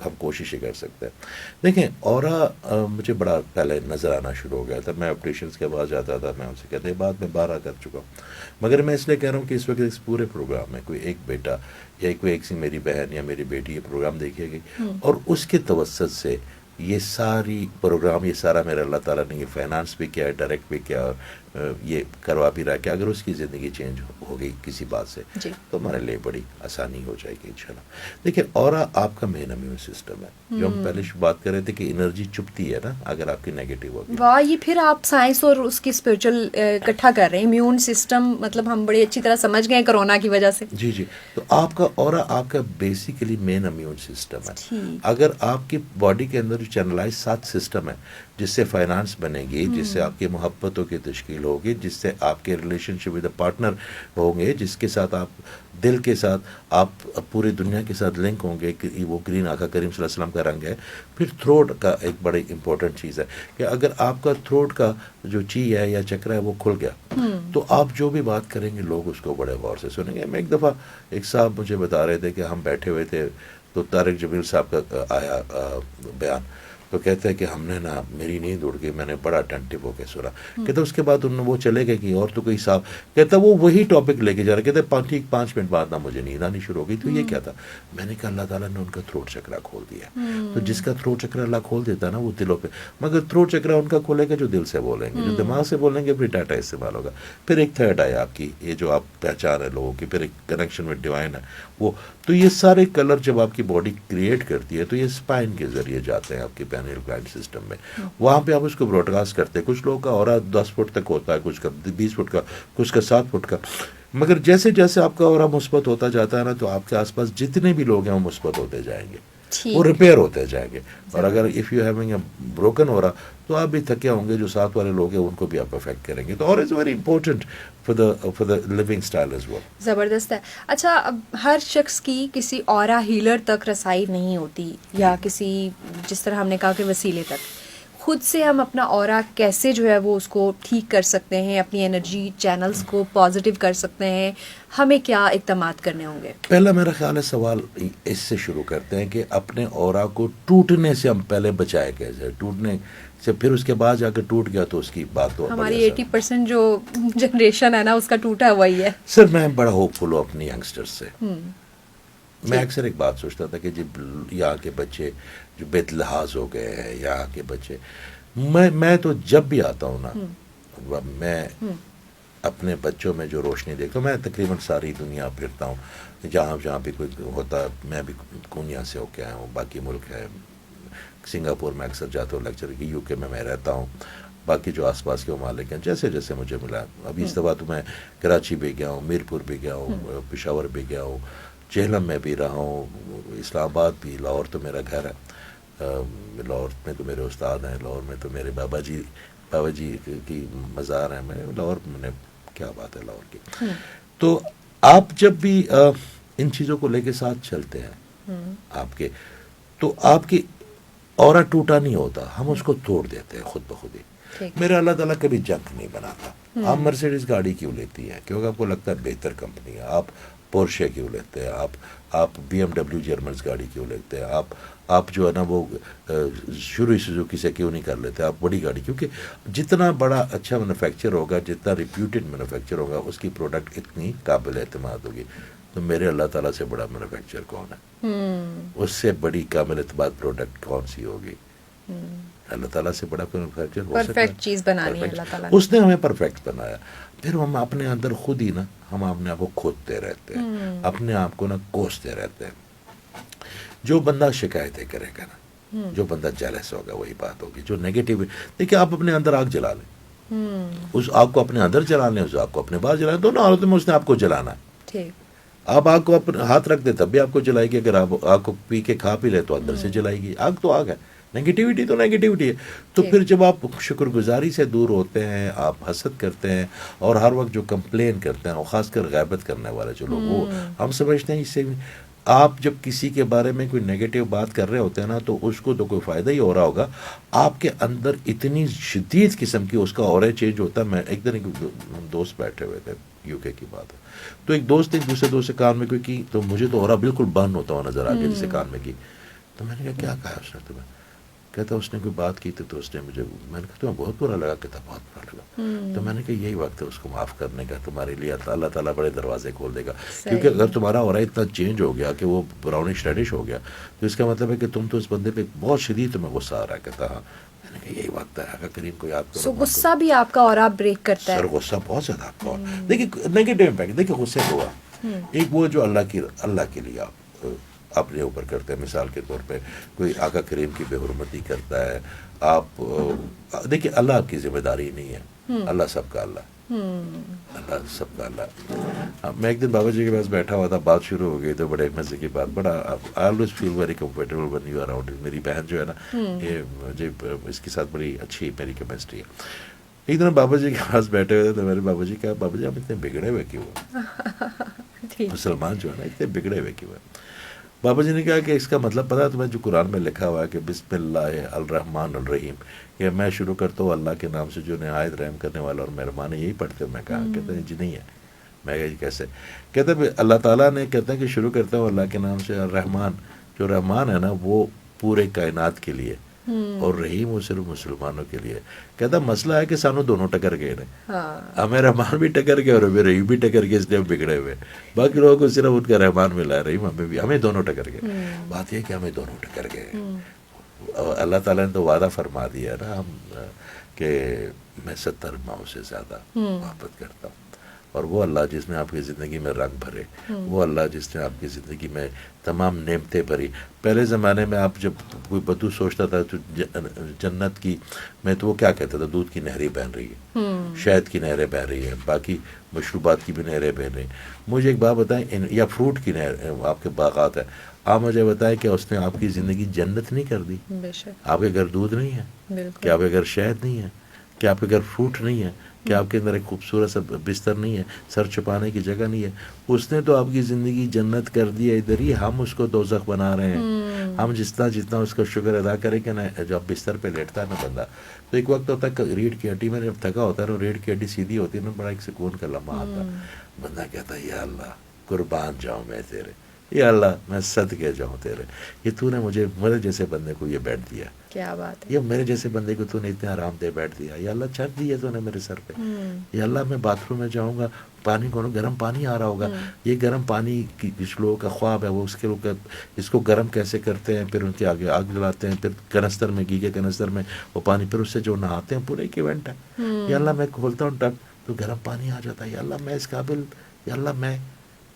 ہم کوشش ہی کر سکتے ہیں. دیکھیں اورا مجھے بڑا پہلے نظر آنا شروع ہو گیا تھا، میں آپریشنس کے بعد جاتا تھا، میں ان سے کہتے بعد میں 12 کر چکا ہوں، مگر میں اس لیے کہہ رہا ہوں کہ اس وقت اس پورے پروگرام میں کوئی ایک بیٹا یا کوئی ایک سی میری بہن یا میری بیٹی یہ پروگرام دیکھے گی اور اس کے توسط سے یہ ساری پروگرام، یہ سارا میرا اللہ تعالیٰ نے یہ فائنانس بھی کیا ہے، ڈائریکٹ بھی کیا اور یہ کروا بھی رہا کہ اگر اس کی زندگی چینج ہو گئی کسی بات سے تو ہمارے لیے بڑی آسانی ہو جائے گی انشاءاللہ. دیکھیں اورا آپ کا مین امیون سسٹم ہے، جو ہم پہلے بات کر رہے تھے کہ انرجی چپتی ہے نا اگر آپ کی نیگیٹو ہوگی. واہ، یہ پھر آپ سائنس اور اس کی اسپرچل اکٹھا کر رہے ہیں. امیون سسٹم مطلب ہم بڑی اچھی طرح سمجھ گئے کرونا کی وجہ سے. جی تو آپ کا اورا آپ کا بیسیکلی مین امیون سسٹم ہے. اگر آپ کی باڈی کے اندر جو چینلائز 7 سسٹم ہے، جس سے فائنانس بنے گی، جس سے آپ کی محبتوں کی تشکیل ہوگی، جس سے آپ کے relation ship with a partner ہوں گے، جس کے ساتھ آپ دل کے ساتھ آپ پوری دنیا کے ساتھ لنک ہوں گے، کہ وہ گرین آقا کریم صلی اللہ علیہ وسلم کا رنگ ہے. پھر تھروٹ کا ایک بڑی امپورٹنٹ چیز ہے کہ اگر آپ کا تھروٹ کا جو چی ہے یا چکر ہے وہ کھل گیا تو آپ جو بھی بات کریں گے لوگ اس کو بڑے غور سے سنیں گے. میں ایک دفعہ ایک صاحب مجھے بتا رہے تھے کہ ہم بیٹھے ہوئے تھے تو طارق جمیل صاحب کا آیا بیان، تو کہتے ہیں کہ ہم نے نا میری نیند اڑ گئی، میں نے بڑا اٹینٹو ہو کے سنا. کہتے اس کے بعد وہ چلے گئے کہیں اور، تو کوئی صاحب کہتا وہ وہی ٹاپک لے کے جا رہے، کہتے 5 منٹ بعد نا مجھے نیند آنی شروع ہو گئی. تو یہ کیا تھا؟ میں نے کہا اللہ تعالیٰ نے ان کا تھروٹ چکرا کھول دیا. تو جس کا تھروٹ چکرا اللہ کھول دیتا ہے نا وہ دلوں پہ، مگر تھروٹ چکرا ان کا کھولے گا جو دل سے بولیں گے، جو دماغ سے بولیں گے پھر ڈاٹا استعمال ہوگا. پھر ایک تھرڈ آیا آپ کی یہ جو آپ پہچان ہے لوگوں کی، پھر ایک کنیکشن وتھ ڈیوائن ہے وہ. تو یہ سارے کلر جب آپ کی باڈی کریٹ کرتی ہے تو یہ اسپائن کے ذریعے جاتے ہیں آپ کے پینیل گلینڈ سسٹم میں، وہاں پہ آپ اس کو براڈ کاسٹ کرتے ہیں. کچھ لوگوں کا اورا 10 فٹ تک ہوتا ہے، کچھ کا 20 فٹ کا، کچھ کا 7 فٹ کا. مگر جیسے جیسے آپ کا اورا مثبت ہوتا جاتا ہے نا تو آپ کے آس پاس جتنے بھی لوگ ہیں وہ مثبت ہوتے جائیں گے، وہ ریپیئر ہوتے جائیں گے. اور اگر if you having a broken ہو رہا تو آپ بھی تھکے ہوں گے، جو ساتھ والے لوگ ہیں ان کو بھی آپ افیکٹ کریں گے. تو اور is very important for the living style as well. زبردست ہے. اچھا، اب ہر شخص کی کسی اورا ہیلر تک رسائی نہیں ہوتی، یا کسی جس طرح ہم نے کہا کہ وسیلے تک. خود سے ہم اپنا اورا کیسے جو ہے وہ اس کو ٹھیک کر سکتے ہیں، اپنی انرجی چینلز کو پازیٹیو کر سکتے ہیں؟ ہمیں کیا اقدامات کرنے ہوں گے؟ پہلا میرا خیال ہے سوال اس سے شروع کرتے ہیں کہ اپنے اورا کو ٹوٹنے سے ہم پہلے بچائے کیسے. ٹوٹنے سے پھر اس کے بعد جا کے ٹوٹ گیا تو اس کی بات تو ہماری 80% جو جنریشن ہے نا اس کا ٹوٹا وہی ہے. سر میں بڑا ہوپ فل ہوں اپنی ینگسٹر سے. میں اکثر ایک بات سوچتا تھا کہ جب یہاں کے بچے جو بے لحاظ ہو گئے ہیں، یہاں کے بچے، میں تو جب بھی آتا ہوں نا میں اپنے بچوں میں جو روشنی دیکھتا ہوں. میں تقریباً ساری دنیا پھرتا ہوں، جہاں بھی کوئی ہوتا ہے. میں بھی کونیا سے ہو کے آیا ہوں، باقی ملک ہے، سنگاپور میں اکثر جاتا ہوں لیکچر کی، UK میں رہتا ہوں، باقی جو آس پاس کے ممالک ہیں جیسے جیسے مجھے ملا. ابھی اس دفعہ تو میں کراچی بھی گیا ہوں، میرپور بھی گیا ہوں، پشاور بھی گیا ہوں، جہلم میں بھی رہا ہوں، اسلام آباد بھی، لاہور تو میرا گھر ہے، لاہور میں تو میرے استاد ہیں، لاہور میں تو میرے بابا جی کی مزار ہیں. میں لاہور میں کیا بات ہے لاہور کی. تو آپ جب بھی ان چیزوں کو لے کے ساتھ چلتے ہیں آپ کے، تو آپ کی اورا ٹوٹا نہیں ہوتا، ہم اس کو توڑ دیتے ہیں خود بخود ہی. میرا اللہ تعالیٰ کبھی جنک نہیں بناتا. آپ مرسیڈیز گاڑی کیوں لیتی ہیں؟ کیونکہ آپ کو لگتا ہے بہتر کمپنی ہے. آپ پورشے کیوں لیتے ہیں؟ آپ BMW جرمنز گاڑی کیوں لیتے ہیں؟ آپ جو ہے نا وہ شروع سوزوکی سے کیوں نہیں کر لیتے آپ بڑی گاڑی؟ کیونکہ جتنا بڑا اچھا مینوفیکچر ہوگا، جتنا ریپیوٹیڈ مینوفیکچر ہوگا، اس کی پروڈکٹ اتنی قابل اعتماد ہوگی. تو میرے اللہ تعالیٰ سے بڑا مینوفیکچر کون ہے؟ اس سے بڑی قابل اعتماد پروڈکٹ کون سی ہوگی؟ اللہ تعالیٰ سے بڑا مینوفیکچر ہو سکتا ہے. پرفیکٹ چیز بنانی ہے اللہ تعالیٰ نے. اس نے ہمیں پرفیکٹ بنایا. پھر ہم اپنے اندر خود ہی نا ہم اپنے آپ کو کھودتے رہتے ہیں، اپنے آپ کو نا کوستے رہتے ہیں. جو بندہ شکایتیں کرے گا نا، جو بندہ جیلس ہوگا وہی بات ہوگی. جو نیگیٹو، دیکھیں آپ اپنے اندر آگ جلا لیں، اس آگ کو اپنے اندر جلا لیں، اس آگ کو اپنے باہر جلائیں، دونوں حالتوں میں اس نے آپ کو جلانا ہے. آپ آگ کو اپنے ہاتھ رکھ دیں تب بھی آپ کو جلائے گی، اگر آپ آگ کو پی کے کھا پی لے تو اندر سے جلائے گی. آگ تو آگ ہے، نیگیٹیوٹی تو نیگیٹیوٹی ہے. تو پھر جب آپ شکر گزاری سے دور ہوتے ہیں, آپ حسد کرتے ہیں, اور ہر وقت جو کمپلین کرتے ہیں, اور خاص کر غیبت کرنے والے جو لوگ, وہ ہم سمجھتے ہیں اس سے آپ جب کسی کے بارے میں کوئی نیگیٹو بات کر رہے ہوتے ہیں نا, تو اس کو تو کوئی فائدہ ہی ہو رہا ہوگا. آپ کے اندر اتنی شدید قسم کی اس کا اورا چینج ہوتا ہے. میں ایک دن ایک دوست بیٹھے ہوئے تھے, یو کے کی بات ہے, تو ایک دوست ایک دوسرے دوست سے کان میں کوئی کی, تو مجھے تو اورا بالکل برن ہوتا ہوا نظر آ گیا جسے کان میں کی. تو میں نے کہا کیا کہا اس نے تمہیں؟ کہتا اس نے کوئی بات کی تھی تو اس نے مجھے, میں نے کہا تمہیں بہت برا لگا؟ کہتا بہت برا لگا. تو میں نے کہا یہی وقت ہے اس کو معاف کرنے کا, تمہارے لیے اللہ تعالیٰ بڑے دروازے کھول دے گا. کیونکہ اگر تمہارا اورا اتنا چینج ہو گیا کہ وہ براؤنش ریڈش ہو گیا, تو اس کا مطلب ہے کہ تم تو اس بندے پہ بہت شدید تمہیں غصہ آ رہا ہے. کہتا ہاں. میں نے کہا یہی وقت ہے, آقا کریم کو یاد کرو. غصہ بھی آپ کا اورا بریک کرتا ہے. سر غصہ بہت زیادہ آپ کا. دیکھیے نیگیٹو امپیکٹ, دیکھیے غصے ہوا ایک وہ جو اللہ کے لیے آپ اپنے اوپر کرتے ہیں. مثال کے طور پہ کوئی آقا کریم کی بے حرمتی کرتا ہے, آپ دیکھیے اللہ آپ کی ذمہ داری نہیں ہے, اللہ سب کا اللہ, اللہ سب کا اللہ. میں ایک دن بابا جی کے پاس بیٹھا ہوا تھا, بات شروع ہو گئی تو بڑے مزے کی بات, بڑا I always feel very comfortable when you around. میری بہن جو ہے نا, یہ مجھے اس کے ساتھ بڑی اچھی میری کیمسٹری ہے. ایک دن بابا جی کے پاس بیٹھے ہوئے تھے, تو میرے بابا جی کہا بابا جی ہم اتنے بگڑے ہوئے کیوں ہیں, مسلمان جو ہے نا اتنے بگڑے ہوئے کیوں ہیں. بابا جی نے کہا کہ اس کا مطلب پتا ہے تمہیں, جو قرآن میں لکھا ہوا ہے کہ بسم اللہ الرحمن الرحیم, کہ میں شروع کرتا ہوں اللہ کے نام سے جو نہایت رحم کرنے والا اور مہربان ہے, یہی پڑھتے ہو؟ میں کہا, کہتے ہیں جی نہیں ہے. میں کہا جی کیسے؟ کہتے ہیں اللہ تعالیٰ نے, کہتے ہیں کہ شروع کرتا ہوں اللہ کے نام سے, الرحمن, جو رحمان ہے نا وہ پورے کائنات کے لیے, اور رحیم وہ صرف مسلمانوں کے لیے. کہتا مسئلہ ہے کہ سانو دونوں ٹکر گئے نا, ہمیں رحمان بھی ٹکر گئے اور ہمیں رحیم بھی ٹکر گئے, اس لیے ہم بگڑے ہوئے. باقی لوگوں کو صرف ان کا رحمان ملا ہے, رحیم ہمیں بھی, ہمیں دونوں ٹکر گئے. بات یہ کہ ہمیں دونوں ٹکر گئے. اللہ تعالیٰ نے تو وعدہ فرما دیا ہے نا ہم کہ میں 70 ماؤں سے زیادہ محبت کرتا ہوں. اور وہ اللہ جس نے آپ کی زندگی میں رنگ بھرے, وہ اللہ جس نے آپ کی زندگی میں تمام نعمتیں بھری. پہلے زمانے میں آپ جب کوئی بدو سوچتا تھا تو جنت کی میں, تو وہ کیا کہتا تھا, دودھ کی نہریں بہن رہی ہے, شہد کی نہریں بہن رہی ہیں, باقی مشروبات کی بھی نہریں بہن رہی ہیں. مجھے ایک بات بتائیں, یا فروٹ کی نہر آپ کے باغات ہیں, آپ مجھے بتائیں کہ اس نے آپ کی زندگی جنت نہیں کر دی؟ آپ کے گھر دودھ نہیں ہے, کہ آپ کے گھر شہد نہیں ہے, کہ آپ کے گھر فروٹ نہیں ہے, کہ آپ کے اندر ایک خوبصورت سا بستر نہیں ہے, سر چھپانے کی جگہ نہیں ہے. اس نے تو آپ کی زندگی جنت کر دی ہے ادھر ہی, ہم اس کو دوزخ بنا رہے ہیں. ہم جتنا اس کا شکر ادا کریں کہ نا, جب بستر پہ لیٹتا ہے نا بندہ, تو ایک وقت ہوتا ہے ریڑھ کی ہڈی میں جب تھکا ہوتا ہے, ریڑھ کی ہڈی سیدھی ہوتی ہے نا, بڑا ایک سکون کا لمحہ آتا ہے. بندہ کہتا ہے یا اللہ قربان جاؤں میں تیرے, یا اللہ میں صدقے جاؤں تیرے, یہ تو نے مجھے میرے جیسے بندے کو یہ بیٹھ دیا, کیا بات ہے, یہ میرے جیسے بندے کو تو نے اتنے آرام دے بیٹھ دیا. یا اللہ چھت دی ہے تو نے میرے سر پہ. یا اللہ میں باتھ روم میں جاؤں گا, پانی کو گرم پانی آ رہا ہوگا, یہ گرم پانی کی کچھ لوگوں کا خواب ہے, وہ اس کے لوگ اس کو گرم کیسے کرتے ہیں, پھر ان کے آگے آگ جلاتے ہیں, پھر کنستر میں گھی کے کنستر میں وہ پانی, پھر اس سے جو نہاتے ہیں, پورے ایک ایونٹ ہے. یا اللہ میں کھولتا ہوں ٹب تو گرم پانی آ جاتا ہے. یا اللہ میں اس قابل, یا اللہ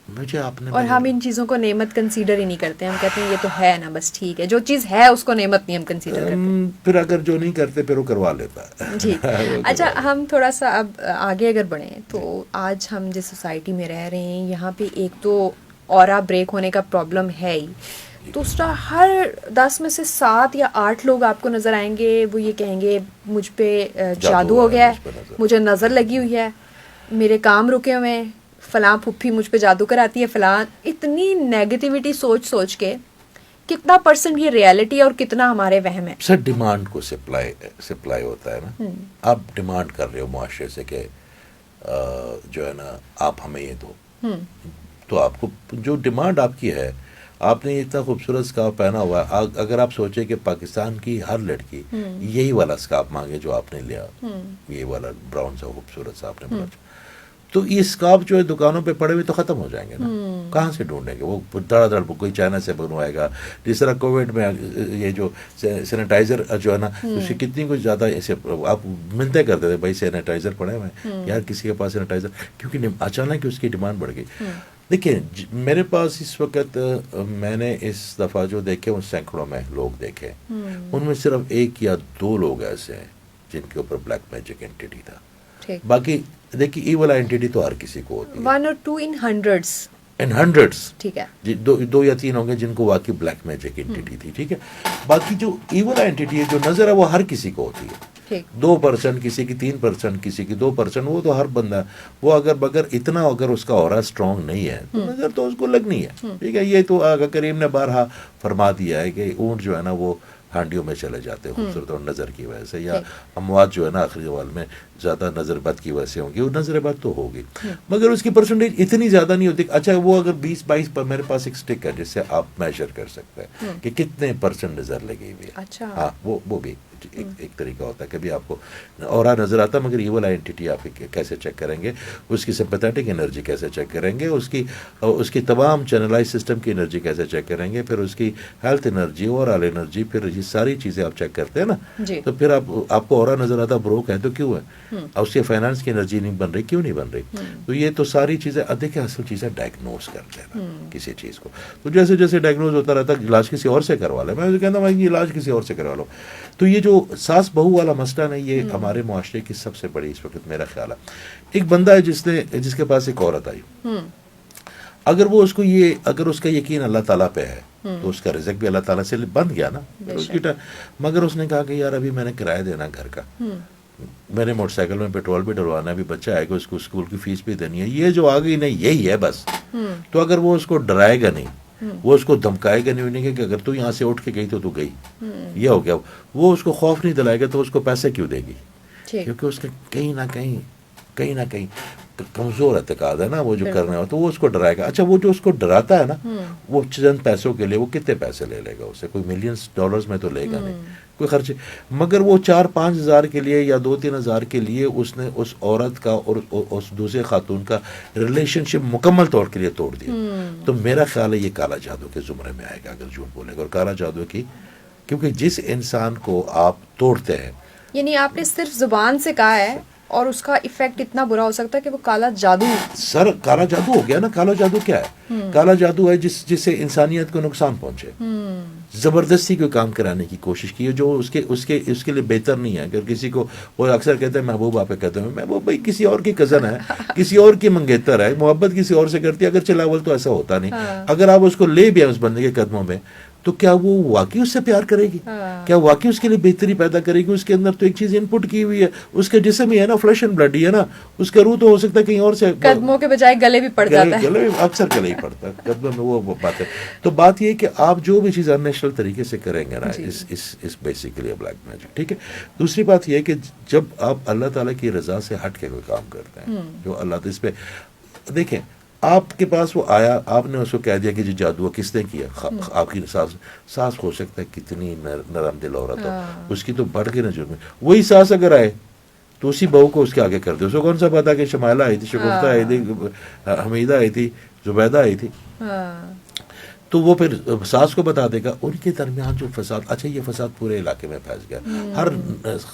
مجھے آپ نے, اور ہم ان چیزوں کو نعمت کنسیڈر ہی نہیں کرتے. ہم کہتے ہیں یہ تو ہے نا, بس ٹھیک ہے, جو چیز ہے اس کو نعمت نہیں ہم کنسیڈر کرتے. پھر اگر جو نہیں کرتے پھر وہ کروا لیتا ہے. جی اچھا, ہم تھوڑا سا اب آگے اگر بڑھیں تو آج ہم جس سوسائٹی میں رہ رہے ہیں یہاں پہ ایک تو اورا بریک ہونے کا پرابلم ہے ہی, دوسرا ہر 10 میں سے 7 یا 8 لوگ آپ کو نظر آئیں گے, وہ یہ کہیں گے مجھ پہ جادو ہو گیا ہے, مجھے نظر لگی ہوئی ہے, میرے کام رکے ہوئے ہیں, فلاں پھپھی مجھ پہ جادو کراتی ہے, فلاں. اتنی نیگیٹیوٹی سوچ کے کتنا % یہ ریالٹی ہے اور کتنا ہمارے وہم ہے؟ سر ڈیمانڈ کو سپلائی ہوتا ہے نا. آپ ڈیمانڈ کر رہے ہو معاشرے سے کہ جو ہے نا آپ ہمیں یہ دو, تو آپ کو جو ڈیمانڈ آپ کی ہے, آپ نے اتنا خوبصورت اسکارف پہنا ہوا ہے, اگر آپ سوچیں کہ پاکستان کی ہر لڑکی یہی والا اسکارف مانگے جو آپ نے لیا, یہی والا براؤن سا خوبصورت سا آپ نے, تو یہ اسکارف جو ہے دکانوں پہ پڑے ہوئے تو ختم ہو جائیں گے نا. کہاں سے ڈھونڈیں گے وہ, دڑا دڑ کوئی چائنا سے بنوائے گا. جس طرح کووڈ میں یہ جو سینیٹائزر جو ہے نا, اس کی کتنی کچھ زیادہ ایسے آپ منتیں کرتے تھے, بھائی سینیٹائزر پڑے ہوئے ہیں یار, کسی کے پاس سینیٹائزر, کیونکہ اچانک اس کی ڈیمانڈ بڑھ گئی. دیکھیں میرے پاس اس وقت میں نے اس دفعہ جو دیکھے ان سینکڑوں میں لوگ دیکھے, ان میں صرف 1 یا 2 لوگ ایسے ہیں جن کے اوپر بلیک میجک اینٹی تھا. باقی دیکھیے ایول آئیڈینٹی تو ہر کسی کو ہوتی ہے, 1 or 2 in hundreds. In hundreds. ٹھیک ہے, دو یا تین ہوں گے جن کو واقعی بلیک میجک انٹیٹی تھی. ٹھیک ہے, باقی جو ایول اینٹیٹی ہے جو نظر ہے وہ ہر کسی کو ہوتی ہے. 2%, کسی کی 3%, کسی کی 2%, وہ تو ہر بندہ, وہ اگر اتنا اگر اس کا اورا اسٹرانگ نہیں ہے تو نظر تو اس کو لگنی ہے. ٹھیک ہے, یہ تو آقا کریم نے بارہا فرما دیا ہے کہ اونٹ جو ہے نا وہ ہانڈیوں میں چلے جاتے ہیں خوبصورت اور نظر کی وجہ سے, یا اموات جو ہے نا آخری زوال میں زیادہ نظر بد کی وجہ سے ہوں گی. وہ نظر بد تو ہوگی مگر اس کی پرسنٹیج اتنی زیادہ نہیں ہوتی. اچھا, وہ اگر 20-22 پر میرے پاس ایک سٹک ہے جس سے آپ میجر کر سکتے ہیں کہ کتنے % نظر لگی ہوئی ہے. ہاں, وہ بھی ایک طریقہ ہوتا ہے. کبھی آپ کو اورا نظر آتا مگر ایول اینٹیٹی آپ کیسے چیک کریں گے, اس کی سمپیتھیٹک انرجی کیسے چیک کریں گے, اس کی تمام چینلائز سسٹم کی انرجی کیسے چیک کریں گے, پھر اس کی ہیلتھ انرجی, اوورآل انرجی, پھر یہ ساری چیزیں آپ چیک کرتے ہیں نا, تو پھر آپ کو اورا نظر آتا بروک ہے تو کیوں ہے, اس کے فائنانس کی انرجی نہیں بن رہی, کیوں نہیں بن رہی. تو یہ تو ساری چیزیں دیکھیں اصل چیزیں ڈائگنوز کر لینا کسی چیز کو. تو جیسے جیسے ڈائگنوز ہوتا رہتا علاج کسی اور سے کروا لیں. میں کہتا ہوں علاج کسی اور سے کروا لو. تو یہ جو ساس بہو والا مسئلہ ہے یہ ہمارے معاشرے کی سب سے بڑی اس وقت میرا خیال ہے. ایک بندہ ہے جس کے پاس ایک عورت آئی, اگر وہ اگر اس کا یقین اللہ تعالیٰ پہ ہے تو اس کا رزق بھی اللہ تعالیٰ سے بن گیا نا. مگر اس نے کہا کہ یار ابھی میں نے کرایہ دینا گھر کا, میں نے موٹر سائیکل میں پیٹرول بھی ڈلوانا ہے, ابھی بچہ آئے گا اس کو اسکول کی فیس بھی دینی ہے, یہ جو آ گئی نہیں یہی ہے بس. تو اگر وہ اس کو ڈرائے گا نہیں, وہ اس کو دھمکائے گا نہیں کہ اگر تو یہاں سے اٹھ کے گئی تو گئی, یہ ہو گیا. وہ اس کو خوف نہیں دلائے گا تو اس کو پیسے کیوں دے گی, کیونکہ اس کا کہیں نہ کہیں کمزور اعتقاد ہے نا وہ جو کرنا ہے, تو وہ اس کو ڈرائے گا. اچھا, وہ جو اس کو ڈراتا ہے نا وہ چند پیسوں کے لیے وہ کتنے پیسے لے لے گا اسے, کوئی $ملینز میں تو لے گا نہیں کوئی خرچ. مگر وہ 4-5 ہزار کے لیے یا 2-3 ہزار کے لیے اس نے اس عورت کا اور اس دوسرے خاتون کا ریلیشن شپ مکمل طور کے لیے توڑ دیا. تو میرا خیال ہے یہ کالا جادو کے زمرے میں آئے گا اگر جھوٹ بولے گا. اور کالا جادو کی, کیونکہ جس انسان کو آپ توڑتے ہیں, یعنی آپ نے صرف زبان سے کہا ہے اور اس کا ایفیکٹ اتنا برا ہو سکتا ہے کہ وہ کالا جادو. سر کالا جادو ہو گیا نا. کالا جادو کیا ہے؟ کالا جادو ہے جس سے انسانیت کو نقصان پہنچے, زبردستی کوئی کام کرانے کی کوشش کی ہے جو اس کے لیے بہتر نہیں ہے. اگر کسی کو, وہ اکثر کہتے ہیں محبوب آپ کہتے ہیں محبوب بھائی کسی اور کی کزن ہے, کسی اور کی منگیتر ہے, محبت کسی اور سے کرتی ہے. اگر چلاول تو ایسا ہوتا نہیں. اگر آپ اس کو لے بھی ہیں اس بندے کے قدموں میں تو کیا وہ واقعی اس سے پیار کرے گی, کیا واقعی اس کے لیے بہتری پیدا کرے گی؟ اس کے اندر تو ایک چیز ان پٹ کی ہوئی ہے, اس کا جسم ہی ہے نا, فلیش اینڈ بلڈ ہی ہے نا, اس کا روح تو ہو سکتا ہے کہیں اور سے, قدموں کے بجائے گلے بھی پڑ جاتا ہے. گلے اکثر گلے ہی پڑتا ہے قدموں میں, وہ بات ہے. تو بات یہ ہے کہ آپ جو بھی چیز انیچرل طریقے سے کریں گے نا, اس بیسیکلی بلیک میجک. ٹھیک ہے. دوسری بات یہ ہے کہ جب آپ اللہ تعالیٰ کی رضا سے ہٹ کے کوئی کام کرتے ہیں, جو اللہ اس پہ دیکھیں, آپ کے پاس وہ آیا, آپ نے اس کو کہہ دیا کہ جی جادو کس نے کیا, آپ کی ساس ہو سکتا ہے کتنی نرم دل عورت ہو, اس کی تو بڑھ کے نہ جرم. وہی ساس اگر آئے تو اسی بہو کو اس کے آگے کر دے. اس کو کون سا پتا کہ شمائلہ آئی تھی, شگفتہ آئی تھی, حمیدہ آئی تھی, زبیدہ آئی تھی, تو وہ پھر ساس کو بتا دے گا. ان کے درمیان جو فساد, اچھا یہ فساد پورے علاقے میں پھیس گیا. ہر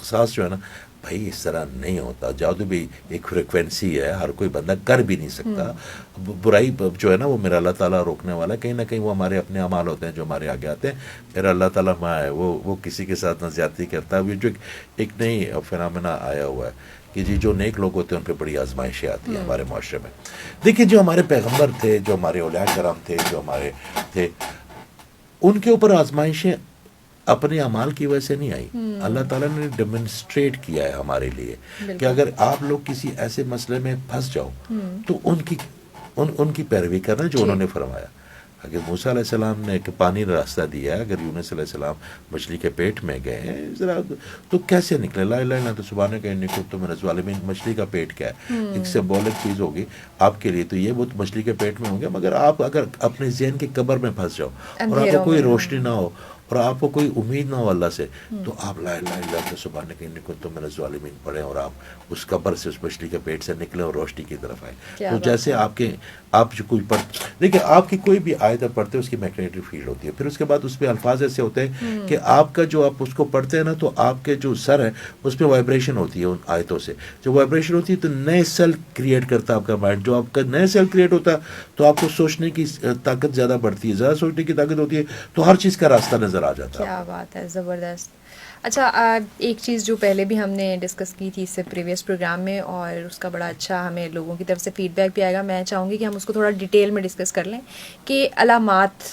ساس جو ہے نا, بھائی اس طرح نہیں ہوتا. جادو بھی ایک فریکوینسی ہے, ہر کوئی بندہ کر بھی نہیں سکتا. برائی جو ہے نا وہ میرا اللہ تعالیٰ روکنے والا ہے. کہیں نہ کہیں وہ ہمارے اپنے اعمال ہوتے ہیں جو ہمارے آگے آتے ہیں. میرا اللہ تعالیٰ ماں ہے, وہ کسی کے ساتھ نہ زیادتی کرتا. وہ جو ایک نئی فینامنا آیا ہوا ہے کہ جی جو نیک لوگ ہوتے ہیں ان پہ بڑی آزمائشیں آتی ہیں ہمارے معاشرے میں. دیکھیں جو ہمارے پیغمبر تھے, جو ہمارے اولیاء کرام تھے, جو ہمارے تھے, ان کے اوپر آزمائشیں اپنے اعمال کی وجہ سے نہیں آئی. اللہ تعالیٰ نے ڈیمونسٹریٹ کیا ہے ہمارے لیے کہ اگر آپ لوگ کسی ایسے مسئلے میں پھنس جاؤ تو ان کی پیروی کرنا جو انہوں نے فرمایا. اگر موسیٰ علیہ السلام نے ایک پانی راستہ دیا ہے, اگر یونس علیہ السلام مچھلی کے پیٹ میں گئے ہیں ذرا تو کیسے نکلے؟ لا الہ الا انت سبحانک انی کنت من الظالمین. مچھلی کا پیٹ کیا ہے؟ ایک سمبولک چیز ہوگی آپ کے لیے, تو یہ وہ مچھلی کے پیٹ میں ہوں گے. مگر آپ اگر اپنے ذہن کی قبر میں پھنس جاؤ اور آپ کو کوئی روشنی نہ ہو اور آپ کو کوئی امید نہ ہو اللہ سے, تو آپ لا الہ الا انت سبحانک انی کنت من الظالمین پڑھیں اور آپ اس قبر سے, اس مچھلی کے پیٹ سے نکلیں اور روشنی کی طرف آئیں. تو جیسے آپ جو کوئی دیکھیں آپ کی کوئی بھی آیت پڑھتے ہیں اس کی میگنیٹک فیلڈ ہوتی ہے. پھر اس کے بعد اس پہ الفاظ ایسے ہوتے ہیں کہ آپ کا جو آپ اس کو پڑھتے ہیں نا تو آپ کے جو سر ہے اس پہ وائبریشن ہوتی ہے ان آیتوں سے. جب وائبریشن ہوتی ہے تو نئے سیل کریٹ کرتا ہے آپ کا مائنڈ. جو آپ کا نئے سیل کریٹ ہوتا ہے تو آپ کو سوچنے کی طاقت زیادہ بڑھتی ہے. زیادہ سوچنے کی طاقت ہوتی ہے تو ہر چیز کا راستہ نظر آ جاتا ہے. کیا بات ہے, زبردست. اچھا ایک چیز جو پہلے بھی ہم نے ڈسکس کی تھی اس سے پریویس پروگرام میں اور اس کا بڑا اچھا ہمیں لوگوں کی طرف سے فیڈ بیک بھی آئے گا, میں چاہوں گی کہ ہم اس کو تھوڑا ڈیٹیل میں ڈسکس کر لیں کہ علامات,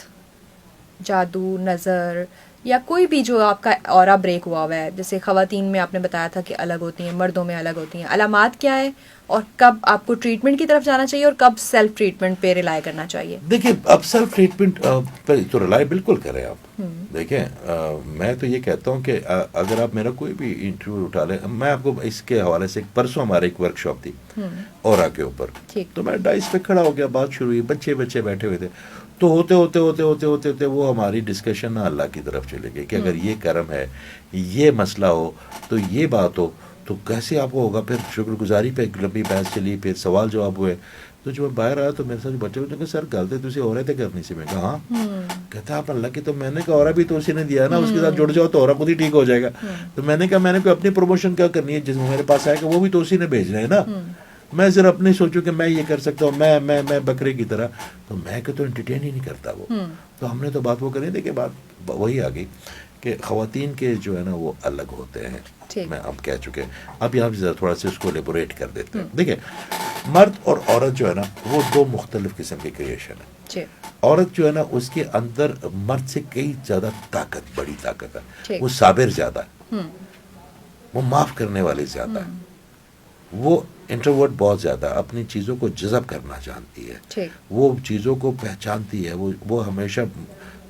جادو, نظر یا کوئی بھی جو آپ کا اورا بریک ہوا ہے, جیسے خواتین میں آپ نے بتایا تھا کہ الگ ہوتی ہیں, مردوں میں الگ ہوتی ہیں, علامات کیا ہے اور کب آپ کو ٹریٹمنٹ کی طرف جانا چاہیے اور کب سیلف ٹریٹمنٹ پہ ریلائی کرنا چاہیے؟ دیکھیں اب سیلف ٹریٹمنٹ پہ تو ریلائی بالکل کریں آپ. دیکھیں میں تو یہ کہتا ہوں کہ اگر آپ میرا کوئی بھی انٹرویو اٹھا لیں, میں آپ کو اس کے حوالے سے پرسوں ہمارے ایک ورک شاپ تھی اورا کے اوپر, تو میں ڈائس پہ کھڑا ہو گیا, بات شروع ہوئی, بچے بیٹھے ہوئے تھے, تو ہوتے ہوتے وہ ہماری ڈسکشن اللہ کی طرف چلے گئی کہ اگر یہ کرم ہے, یہ مسئلہ ہو, تو یہ بات ہو, تو کیسے آپ کو ہوگا. پھر شکر گزاری پہ ایک لمبی بحث چلی, پھر سوال جواب ہوئے. تو جو میں باہر آیا تو میرے ساتھ بچے کہ سر غلطی تجھے ہو رہے تھے کرنی سے. میں کہا ہاں. کہتا آپ اللہ کی, تو میں نے کہا اورا بھی تو اسی نے دیا نا, اس کے ساتھ جڑ جاؤ تو اورا خود ہی ٹھیک ہو جائے گا. تو میں نے کہا میں نے کوئی اپنی پروموشن کیا کرنی ہے, جس میں میرے پاس آئے گا وہ بھی تو اسی نے بھیجنا ہے نا. میں صرف اپنے سوچوں کہ میں یہ کر سکتا ہوں, میں بکرے کی طرح, تو میں کہ تو انٹرٹین ہی نہیں کرتا وہ. تو ہم نے تو بات وہ کریں تھے کہ بات وہی آ گئی کہ خواتین کے جو ہے نا وہ الگ ہوتے ہیں. میں اب کہہ چکے, اب یہاں سے تھوڑا سا اس کو لیبوریٹ کر دیتے ہیں. دیکھیں مرد اور عورت جو ہے نا وہ دو مختلف قسم کی کریشن ہے. عورت جو ہے نا اس کے اندر مرد سے کئی زیادہ طاقت, بڑی طاقت ہے. وہ صابر زیادہ ہے, وہ معاف کرنے والی زیادہ ہے, وہ انٹروورٹ بہت زیادہ, اپنی چیزوں کو جذب کرنا جانتی ہے, وہ چیزوں کو پہچانتی ہے, وہ ہمیشہ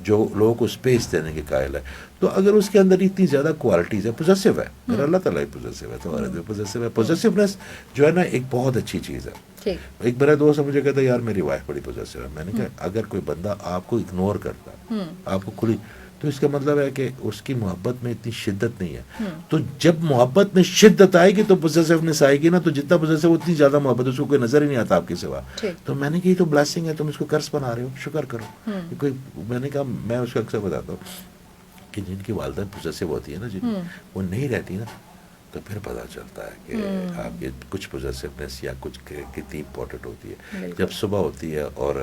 جو لوگوں کو اسپیس دینے کے قائل ہے. تو اگر اس کے اندر اتنی زیادہ کوالٹیز ہے, پوزیسو ہے, میرا اللہ تعالیٰ پوزیسو ہے, تو عورت بھی پوزیسو ہے. پوزیسونیس جو ہے نا ایک بہت اچھی چیز ہے. ایک میرا دوست مجھے کہتا ہے یار میری وائف بڑی پوزیسو ہے. میں نے کہا اگر کوئی بندہ آپ کو اگنور کرتا ہے, آپ کو کھلی, تو اس کا مطلب ہے کہ اس کی محبت میں اتنی شدت نہیں ہے. تو جب محبت میں شدت آئے گی تو پوزیسونیس آئے گی نا, تو جتنا پوزیسو اتنی زیادہ محبت, اس کو کوئی نظر ہی نہیں آتا آپ کے سوا. تو میں نے کہا یہ تو بلیسنگ ہے, تم اس کو قرض بنا رہے ہو, شکر کرو. کوئی میں نے کہا میں اس کو اکثر بتاتا ہوں کہ جن کی والدہ پوزیسو ہوتی ہے نا, جن وہ نہیں رہتی نا, تو پھر پتہ چلتا ہے کہ آپ کی کچھ پوزیسونیس یا کچھ کتنی امپورٹنٹ ہوتی ہے. جب صبح ہوتی ہے اور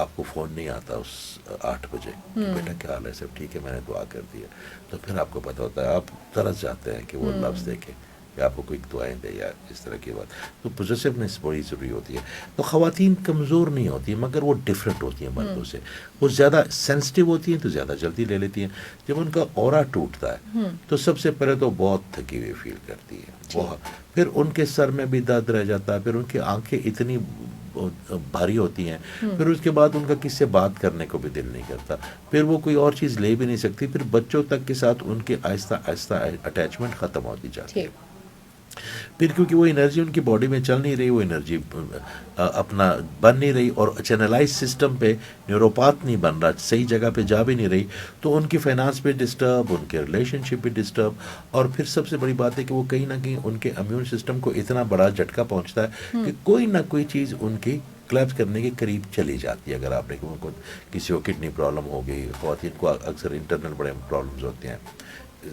آپ کو فون نہیں آتا اس 8 بجے کہ بیٹا کیا حال ہے, سب ٹھیک ہے, میں نے دعا کر دی ہے, تو پھر آپ کو پتہ ہوتا ہے, آپ ترس جاتے ہیں کہ وہ لفظ دیکھیں کہ آپ کو کوئی دعائیں دے یا اس طرح کی بات. تو پوزیسونیس بڑی ضروری ہوتی ہے. تو خواتین کمزور نہیں ہوتی ہیں, مگر وہ ڈفرینٹ ہوتی ہیں مردوں سے. وہ زیادہ سینسٹیو ہوتی ہیں تو زیادہ جلدی لے لیتی ہیں. جب ان کا اورا ٹوٹتا ہے تو سب سے پہلے تو بہت تھکی ہوئی فیل کرتی ہے, بہت. پھر ان کے سر میں بھی درد رہ جاتا ہے, پھر ان کی آنکھیں اتنی بھاری ہوتی ہیں, پھر اس کے بعد ان کا کس سے بات کرنے کو بھی دل نہیں کرتا, پھر وہ کوئی اور چیز لے بھی نہیں سکتی. پھر بچوں تک کے ساتھ ان کے آہستہ آہستہ اٹیچمنٹ ختم ہوتی جاتی ہے. پھر کیونکہ وہ انرجی ان کی باڈی میں چل نہیں رہی, وہ انرجی اپنا بن نہیں رہی, اور چینلائز سسٹم پہ نیوروپاتھ نہیں بن رہا, صحیح جگہ پہ جا بھی نہیں رہی, تو ان کی فائنانس بھی ڈسٹرب, ان کے ریلیشن شپ بھی ڈسٹرب. اور پھر سب سے بڑی بات ہے کہ وہ کہیں نہ کہیں ان کے امیون سسٹم کو اتنا بڑا جھٹکا پہنچتا ہے کہ کوئی نہ کوئی چیز ان کی کلیپس کرنے کے قریب چلی جاتی ہے. اگر آپ نے کسی کو کڈنی پرابلم ہو گئی, خواتین کو اکثر انٹرنل بڑے پرابلمز ہوتے ہیں,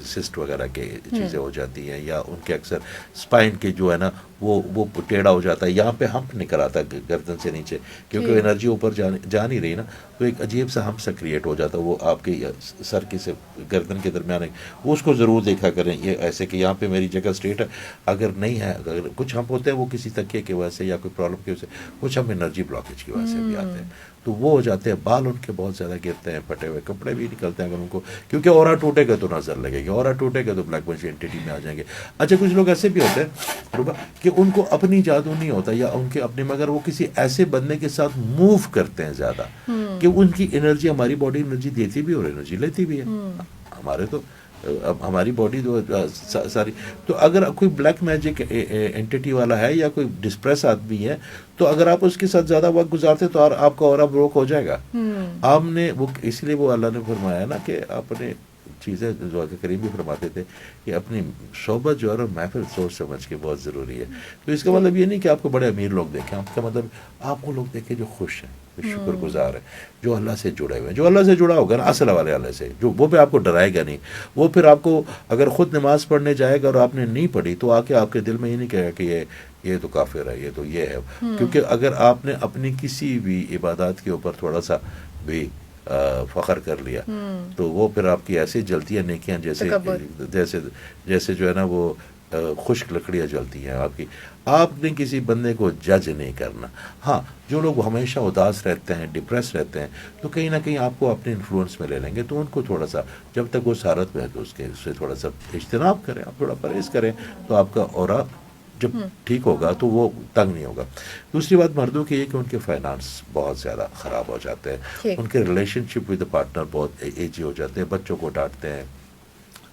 سسٹ وغیرہ کے چیزیں ہو جاتی ہیں, یا ان کے اکثر اسپائن کے جو ہے نا وہ ٹیڑھا ہو جاتا ہے, یہاں پہ ہمپ نکل آتا ہے گردن سے نیچے, کیونکہ انرجی اوپر جا نہیں رہی نا, تو ایک عجیب سا ہمپ سا کریٹ ہو جاتا ہے. وہ آپ کے سر کے سے گردن کے درمیان, وہ اس کو ضرور دیکھا کریں, یہ ایسے کہ یہاں پہ میری جگہ اسٹریٹ ہے. اگر نہیں ہے, اگر کچھ ہمپ ہوتے ہیں وہ کسی تکیے کی وجہ سے یا کوئی پرابلم کی وجہ سے, کچھ ہم انرجی بلاکیج کی وجہ سے بھی آتے ہیں, تو وہ ہو جاتے ہیں. بال ان کے بہت زیادہ گرتے ہیں, پھٹے ہوئے کپڑے بھی نکلتے ہیں اگر ان کو, کیونکہ اورا ٹوٹے گا تو نظر لگے گی, اورا ٹوٹے گا تو بلیک بنچ اینٹی میں آ جائیں گے. اچھا کچھ لوگ ایسے بھی ہوتے ہیں کہ ان کو اپنی جادو نہیں ہوتا, یا ان کے اپنے, مگر وہ کسی ایسے بندے کے ساتھ موو کرتے ہیں زیادہ کہ ان کی انرجی, ہماری باڈی انرجی دیتی بھی اور انرجی لیتی بھی ہے. ہمارے تو ہماری باڈی ساری, تو اگر کوئی بلیک میجک اینٹی والا ہے یا کوئی ڈسپریس آدمی ہے, تو اگر آپ اس کے ساتھ زیادہ وقت گزارتے تو آپ کا اورا بروک ہو جائے گا. آپ نے وہ, اس لیے وہ اللہ نے فرمایا نا کہ اپنے چیزیں جو کریم بھی فرماتے تھے کہ اپنی صحبت جو ہے محفل سوچ سمجھ کے بہت ضروری ہے. تو اس کا مطلب یہ نہیں کہ آپ کو بڑے امیر لوگ دیکھیں, آپ کا مطلب آپ کو لوگ دیکھیں جو خوش ہیں, شکر گزار ہے, جو اللہ سے جڑے ہوئے ہیں. جو اللہ سے جڑا ہوگا نا, اصل والے اللہ سے, جو وہ پہ آپ کو ڈرائے گا نہیں. وہ پھر آپ کو اگر خود نماز پڑھنے جائے گا اور آپ نے نہیں پڑھی, تو آ کے آپ کے دل میں یہ نہیں کہے گا کہ یہ تو کافر ہے, یہ تو یہ ہے. کیونکہ اگر آپ نے اپنی کسی بھی عبادات کے اوپر تھوڑا سا بھی فخر کر لیا تو وہ پھر آپ کی ایسی جلتی ہیں نیکیاں جیسے جو ہے نا وہ خشک لکڑیاں جلتی ہیں آپ کی. آپ نے کسی بندے کو جج نہیں کرنا. ہاں جو لوگ ہمیشہ اداس رہتے ہیں ڈپریس رہتے ہیں تو کہیں نہ کہیں آپ کو اپنے انفلوئنس میں لے لیں گے, تو ان کو تھوڑا سا جب تک وہ سارت میں ہے تو اس سے تھوڑا سا اجتناب کریں, آپ تھوڑا پرہیز کریں تو آپ کا اورا جب ٹھیک ہوگا تو وہ تنگ نہیں ہوگا. دوسری بات مردوں کی یہ کہ ان کے فائنانس بہت زیادہ خراب ہو جاتے ہیں, ان کے ریلیشن شپ ود پارٹنر بہت ایجی ہو جاتے ہیں, بچوں کو ڈانٹتے ہیں,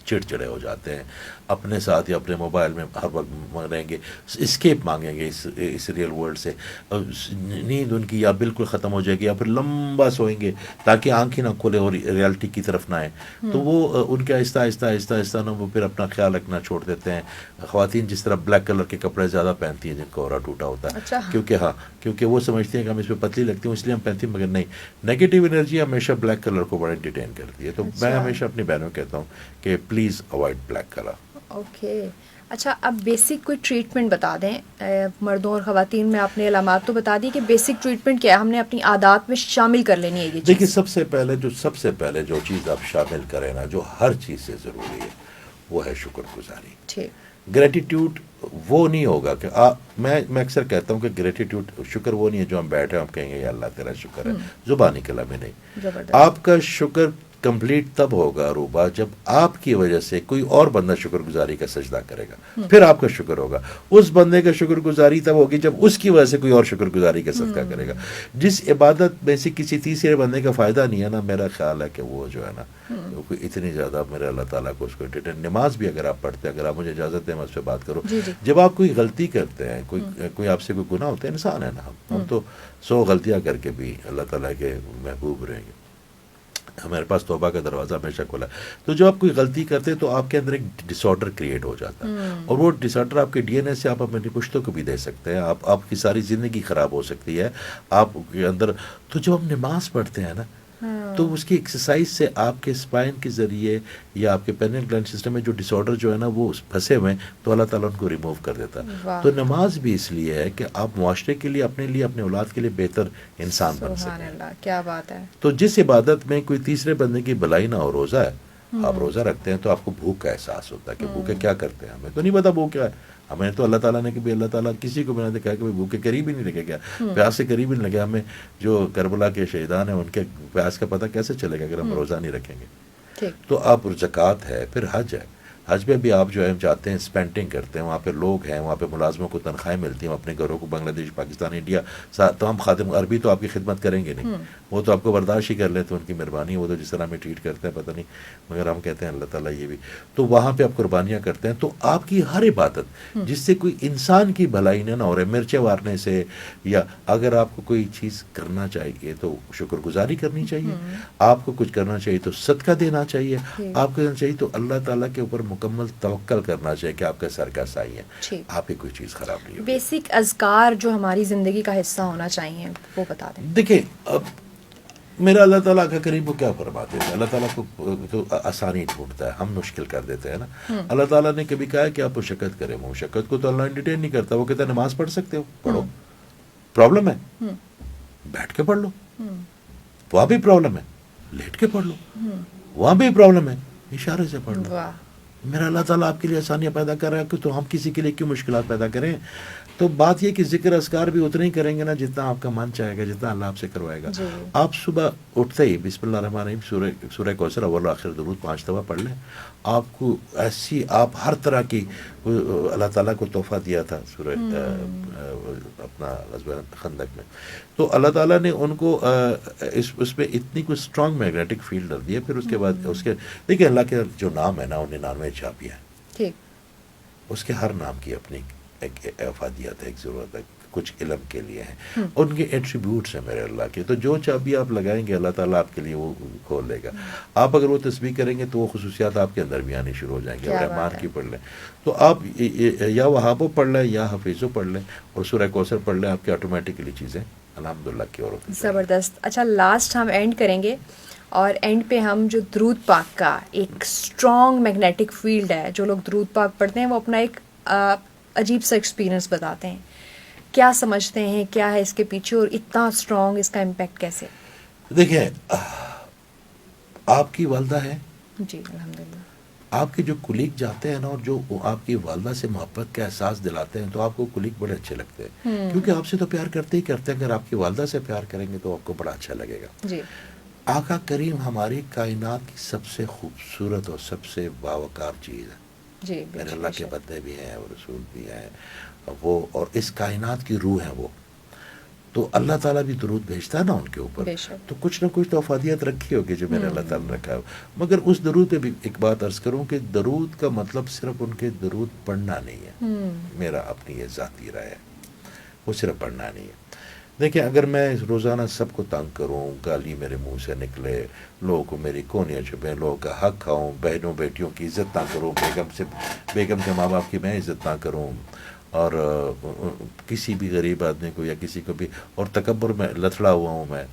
چڑچڑے ہو جاتے ہیں, اپنے ساتھ یا اپنے موبائل میں ہر وقت رہیں گے, اسکیپ مانگیں گے اس ریئل ورلڈ سے. نیند ان کی یا بالکل ختم ہو جائے گی یا پھر لمبا سوئیں گے تاکہ آنکھیں نہ کھولے اور ریالٹی کی طرف نہ آئیں. تو وہ ان کے آہستہ آہستہ نا وہ پھر اپنا خیال رکھنا چھوڑ دیتے ہیں. خواتین جس طرح بلیک کلر کے کپڑے زیادہ پہنتی ہیں جن کا اورا ٹوٹا ہوتا ہے, کیونکہ وہ سمجھتی ہیں کہ ہم اس پہ پتلی لگتی ہوں اس لیے ہم پہنتی ہیں, مگر نہیں, نیگیٹو انرجی ہمیشہ بلیک کلر کو بڑا انٹرٹین کرتی ہے. تو میں ہمیشہ اپنی بہنوں کو کہتا ہوں کہ please avoid black colour. Okay اچھا, اب بیسک کوئی ٹریٹمنٹ بتا دیں مردوں اور خواتین میں. آپ نے علامات تو بتا دی کہ بیسک ٹریٹمنٹ کیا ہے, ہم نے اپنی عادات میں شامل کر لینی ہے یہ چیز. دیکھیے سب سے پہلے جو چیز آپ شامل کریں نا, جو ہر چیز سے ضروری ہے وہ ہے شکر گزاری. ٹھیک, گریٹیٹیوڈ وہ نہیں ہوگا کہ میں اکثر کہتا ہوں کہ گریٹیٹیوڈ شکر وہ نہیں ہے جو ہم بیٹھے ہم کہیں گے یا اللہ تیرا شکر ہے, زبانی کلام میں نہیں. آپ کا شکر کمپلیٹ تب ہوگا روبا جب آپ کی وجہ سے کوئی اور بندہ شکر گزاری کا سجدہ کرے گا, پھر آپ کا شکر ہوگا. اس بندے کا شکر گزاری تب ہوگی جب اس کی وجہ سے کوئی اور شکر گزاری کا صدقہ کرے گا. جس عبادت میں سے کسی تیسرے بندے کا فائدہ نہیں ہے نا, میرا خیال ہے کہ وہ جو ہے نا کوئی اتنی زیادہ میرے اللہ تعالیٰ کو اس کو نماز بھی اگر آپ پڑھتے ہیں, اگر آپ مجھے اجازت دیں میں اس پہ بات کروں, جب آپ کوئی غلطی کرتے ہیں, کوئی آپ سے کوئی گناہ ہوتا ہے, انسان ہے نا, ہم تو 100 غلطیاں کر کے بھی اللہ تعالیٰ کے محبوب رہیں گے, ہمارے پاس توبہ کا دروازہ ہمیشہ کھلا ہے. تو جب آپ کوئی غلطی کرتے ہیں تو آپ کے اندر ایک ڈس آرڈر کریٹ ہو جاتا ہے, اور وہ ڈس آرڈر آپ کے ڈی این اے سے آپ اپنی پشتوں کو بھی دے سکتے ہیں, آپ کی ساری زندگی خراب ہو سکتی ہے آپ کے اندر. تو جب ہم نماز پڑھتے ہیں نا تو اس کی ایکسرسائز سے آپ کے اسپائن کے ذریعے یا آپ کے پینل گلینڈ سسٹم میں جو ڈس آرڈر جو ہے نا وہ پھنسے ہوئے ہیں تو اللہ تعالیٰ ان کو ریموو کر دیتا ہے. تو نماز بھی اس لیے ہے کہ آپ معاشرے کے لیے, اپنے اولاد کے لیے بہتر انسان بن سکیں. کیا بات ہے. تو جس عبادت میں کوئی تیسرے بندے کی بھلائی نہ ہو, روزہ ہے, آپ روزہ رکھتے ہیں تو آپ کو بھوک کا احساس ہوتا ہے کہ بھوکے کیا کرتے ہیں, ہمیں تو نہیں پتا بھوک کیا ہے. ہمیں تو اللہ تعالیٰ نے کہ اللہ تعالیٰ کسی کو بنا دکھایا کہ بھوک کے قریب ہی نہیں لگے گا, پیاس سے قریب ہی نہیں لگے. ہمیں جو کربلا کے شہیدان ہیں ان کے پیاس کا پتہ کیسے چلے گا اگر ہم روزہ نہیں رکھیں گے. تو آپ زکوٰۃ ہے, پھر حج ہے. حج میں بھی آپ جو ہے جاتے ہیں, اسپینڈنگ کرتے ہیں, وہاں پہ لوگ ہیں, وہاں پہ ملازموں کو تنخواہیں ملتی ہیں, اپنے گھروں کو بنگلہ دیش, پاکستان, انڈیا تمام خادم عربی تو آپ کی خدمت کریں گے نہیں, وہ تو آپ کو برداشت ہی کر لیں, تو ان کی مہربانی, وہ تو جس طرح ہمیں ٹریٹ کرتے ہیں پتہ نہیں, مگر ہم کہتے ہیں اللہ تعالیٰ یہ بھی. تو وہاں پہ آپ قربانیاں کرتے ہیں. تو آپ کی ہر عبادت جس سے کوئی انسان کی بھلائی نہ ہو رہے, مرچیں مارنے سے, یا اگر آپ کو کوئی چیز کرنا چاہیے تو شکر گزاری کرنی چاہیے, آپ کو کچھ کرنا چاہیے تو صدقہ دینا چاہیے, آپ کو کرنا چاہیے تو اللہ تعالیٰ کے اوپر مکمل توکل کرنا چاہیے کہ آپ کا سر کا سائی ہے, آپ کی کوئی چیز خراب نہیں ہوگی. بیسک اذکار جو ہماری زندگی کا حصہ ہونا چاہیے وہ بتا دیں. دیکھیں اب میرا اللہ تعالیٰ کا قریب وہ کیا فرماتے ہیں, اللہ تعالیٰ کو تو آسانی ڈھونڈتا ہے, ہم مشکل کر دیتے ہیں نا. اللہ تعالیٰ نے کبھی کہا ہے کہ آپ مشقت کریں, مشقت کو تو اللہ انٹرٹین نہیں کرتا, وہ کہتا ہے نماز پڑھ سکتے ہو, پڑھو, پرابلم ہے بیٹھ کے پڑھ لو, وہاں بھی پرابلم ہے لیٹ کے پڑھ لو, وہاں بھی پرابلم ہے اشارے سے پڑھ لو. میرا اللہ تعالیٰ آپ کے لیے آسانیاں پیدا کر رہا ہے, کہ تو ہم کسی کے لیے کیوں مشکلات پیدا کریں. تو بات یہ کہ ذکر اذکار بھی اتنا ہی کریں گے نا جتنا آپ کا من چاہے گا, جتنا اللہ آپ سے کروائے گا. آپ صبح اٹھتے ہی بسم اللہ الرحمن الرحیم سورہ کوثر اول آخر درود 5 دفعہ پڑھ لیں. آپ کو ایسی آپ ہر طرح کی اللہ تعالیٰ کو تحفہ دیا تھا سورہ اپنا غزوہ خندق میں, تو اللہ تعالیٰ نے ان کو اس میں اتنی کوئی اسٹرانگ میگنیٹک فیلڈ ڈال دیا. پھر اس کے بعد اس کے دیکھیں اللہ کے جو نام ہے نا 99 چابیاں ہیں, اس کے ہر نام کی اپنی ایک افادیت ہے, ایک ضرورت ہے, کچھ علم کے لیے ہیں, ان کے ایٹریبیوٹس ہیں میرے اللہ کے. تو جو چابی آپ لگائیں گے اللہ تعالیٰ آپ کے لیے وہ کھول لے گا. آپ اگر وہ تسبیح کریں گے تو وہ خصوصیات آپ کے اندر بھی آنی شروع ہو جائیں گے. اور رحمان کی پڑھ لیں تو آپ یا وہابو پڑھ لیں یا حفیظو پڑھ لیں اور سورہ کوثر پڑھ لیں, آپ کی آٹومیٹکلی چیزیں الحمدللہ کی اور ہوتی ہیں. زبردست. اچھا لاسٹ ہم اینڈ کریں گے, اور اینڈ پہ ہم جو درود پاک کا ایک اسٹرانگ میگنیٹک فیلڈ ہے, جو لوگ درود پاک پڑھتے ہیں وہ اپنا ایک عجیب سا ایکسپیرئنس بتاتے ہیں. کیا سمجھتے ہیں, کیا ہے اس کے پیچھے, اور اتنا اسٹرانگ اس کا امپیکٹ کیسے؟ دیکھیں آپ کی والدہ ہے, جی الحمدللہ. آپ کے جو کلیگ جاتے ہیں نا اور جو آپ کی والدہ سے محبت کا احساس دلاتے ہیں تو آپ کو کلیگ بڑے اچھے لگتے ہیں, کیونکہ آپ سے تو پیار کرتے ہی کرتے ہیں. اگر آپ کی والدہ سے پیار کریں گے تو آپ کو بڑا اچھا لگے گا. جی. آقا کریم ہماری کائنات کی سب سے خوبصورت اور سب سے باوقار چیز ہے. جی میرے اللہ کے بندے بھی ہیں, وہ رسول بھی ہیں, وہ اور اس کائنات کی روح ہیں وہ. تو اللہ تعالیٰ بھی درود بھیجتا ہے نا ان کے اوپر, تو کچھ نہ کچھ تو افادیت رکھی ہوگی جو میرے اللہ تعالیٰ نے رکھا ہے. مگر اس درود پہ بھی ایک بات عرض کروں کہ درود کا مطلب صرف ان کے درود پڑھنا نہیں ہے. میرا اپنی یہ ذاتی رائے ہے, وہ صرف پڑھنا نہیں ہے. دیکھیں اگر میں روزانہ سب کو تنگ کروں, گالی میرے منہ سے نکلے, لوگوں کو میری کونیاں چھپیں, لوگوں کا حق کھاؤں, بہنوں بیٹیوں کی عزت نہ کروں, بیگم کے ماں باپ کی میں عزت نہ کروں, اور کسی بھی غریب آدمی کو یا کسی کو بھی, اور تکبر میں لتڑا ہوا ہوں میں,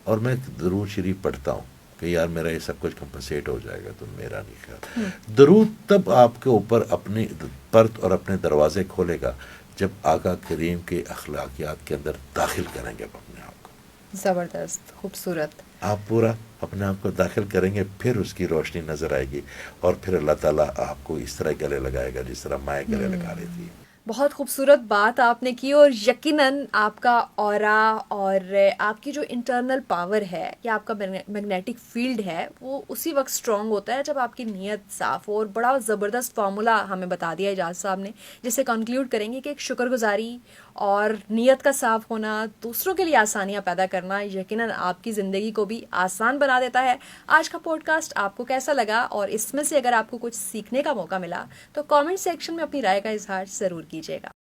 اور میں درود شریف پڑھتا ہوں کہ یار میرا یہ سب کچھ کمپنسیٹ ہو جائے گا, تو میرا نہیں خیال. درود تب آپ کے اوپر اپنی پرت اور اپنے دروازے کھولے گا جب آقا کریم کے اخلاقیات کے اندر داخل کریں گے اپنے آپ کو. زبردست, خوبصورت. آپ پورا اپنے آپ کو داخل کریں گے, پھر اس کی روشنی نظر آئے گی, اور پھر اللہ تعالیٰ آپ کو اس طرح گلے لگائے گا جس طرح مائیں گلے لگا لیتی ہے. بہت خوبصورت بات آپ نے کی, اور یقیناً آپ کا اورا اور آپ کی جو انٹرنل پاور ہے یا آپ کا میگنیٹک فیلڈ ہے وہ اسی وقت اسٹرانگ ہوتا ہے جب آپ کی نیت صاف ہو. اور بڑا زبردست فارمولا ہمیں بتا دیا اعجاز صاحب نے, جسے کنکلیوڈ کریں گے کہ ایک شکر گزاری اور نیت کا صاف ہونا, دوسروں کے لیے آسانیاں پیدا کرنا یقیناً آپ کی زندگی کو بھی آسان بنا دیتا ہے. آج کا پوڈ کاسٹ آپ کو کیسا لگا, اور اس میں سے اگر آپ کو کچھ سیکھنے کا موقع ملا تو کامنٹ سیکشن میں اپنی رائے کا اظہار ضرور کیجیے گا.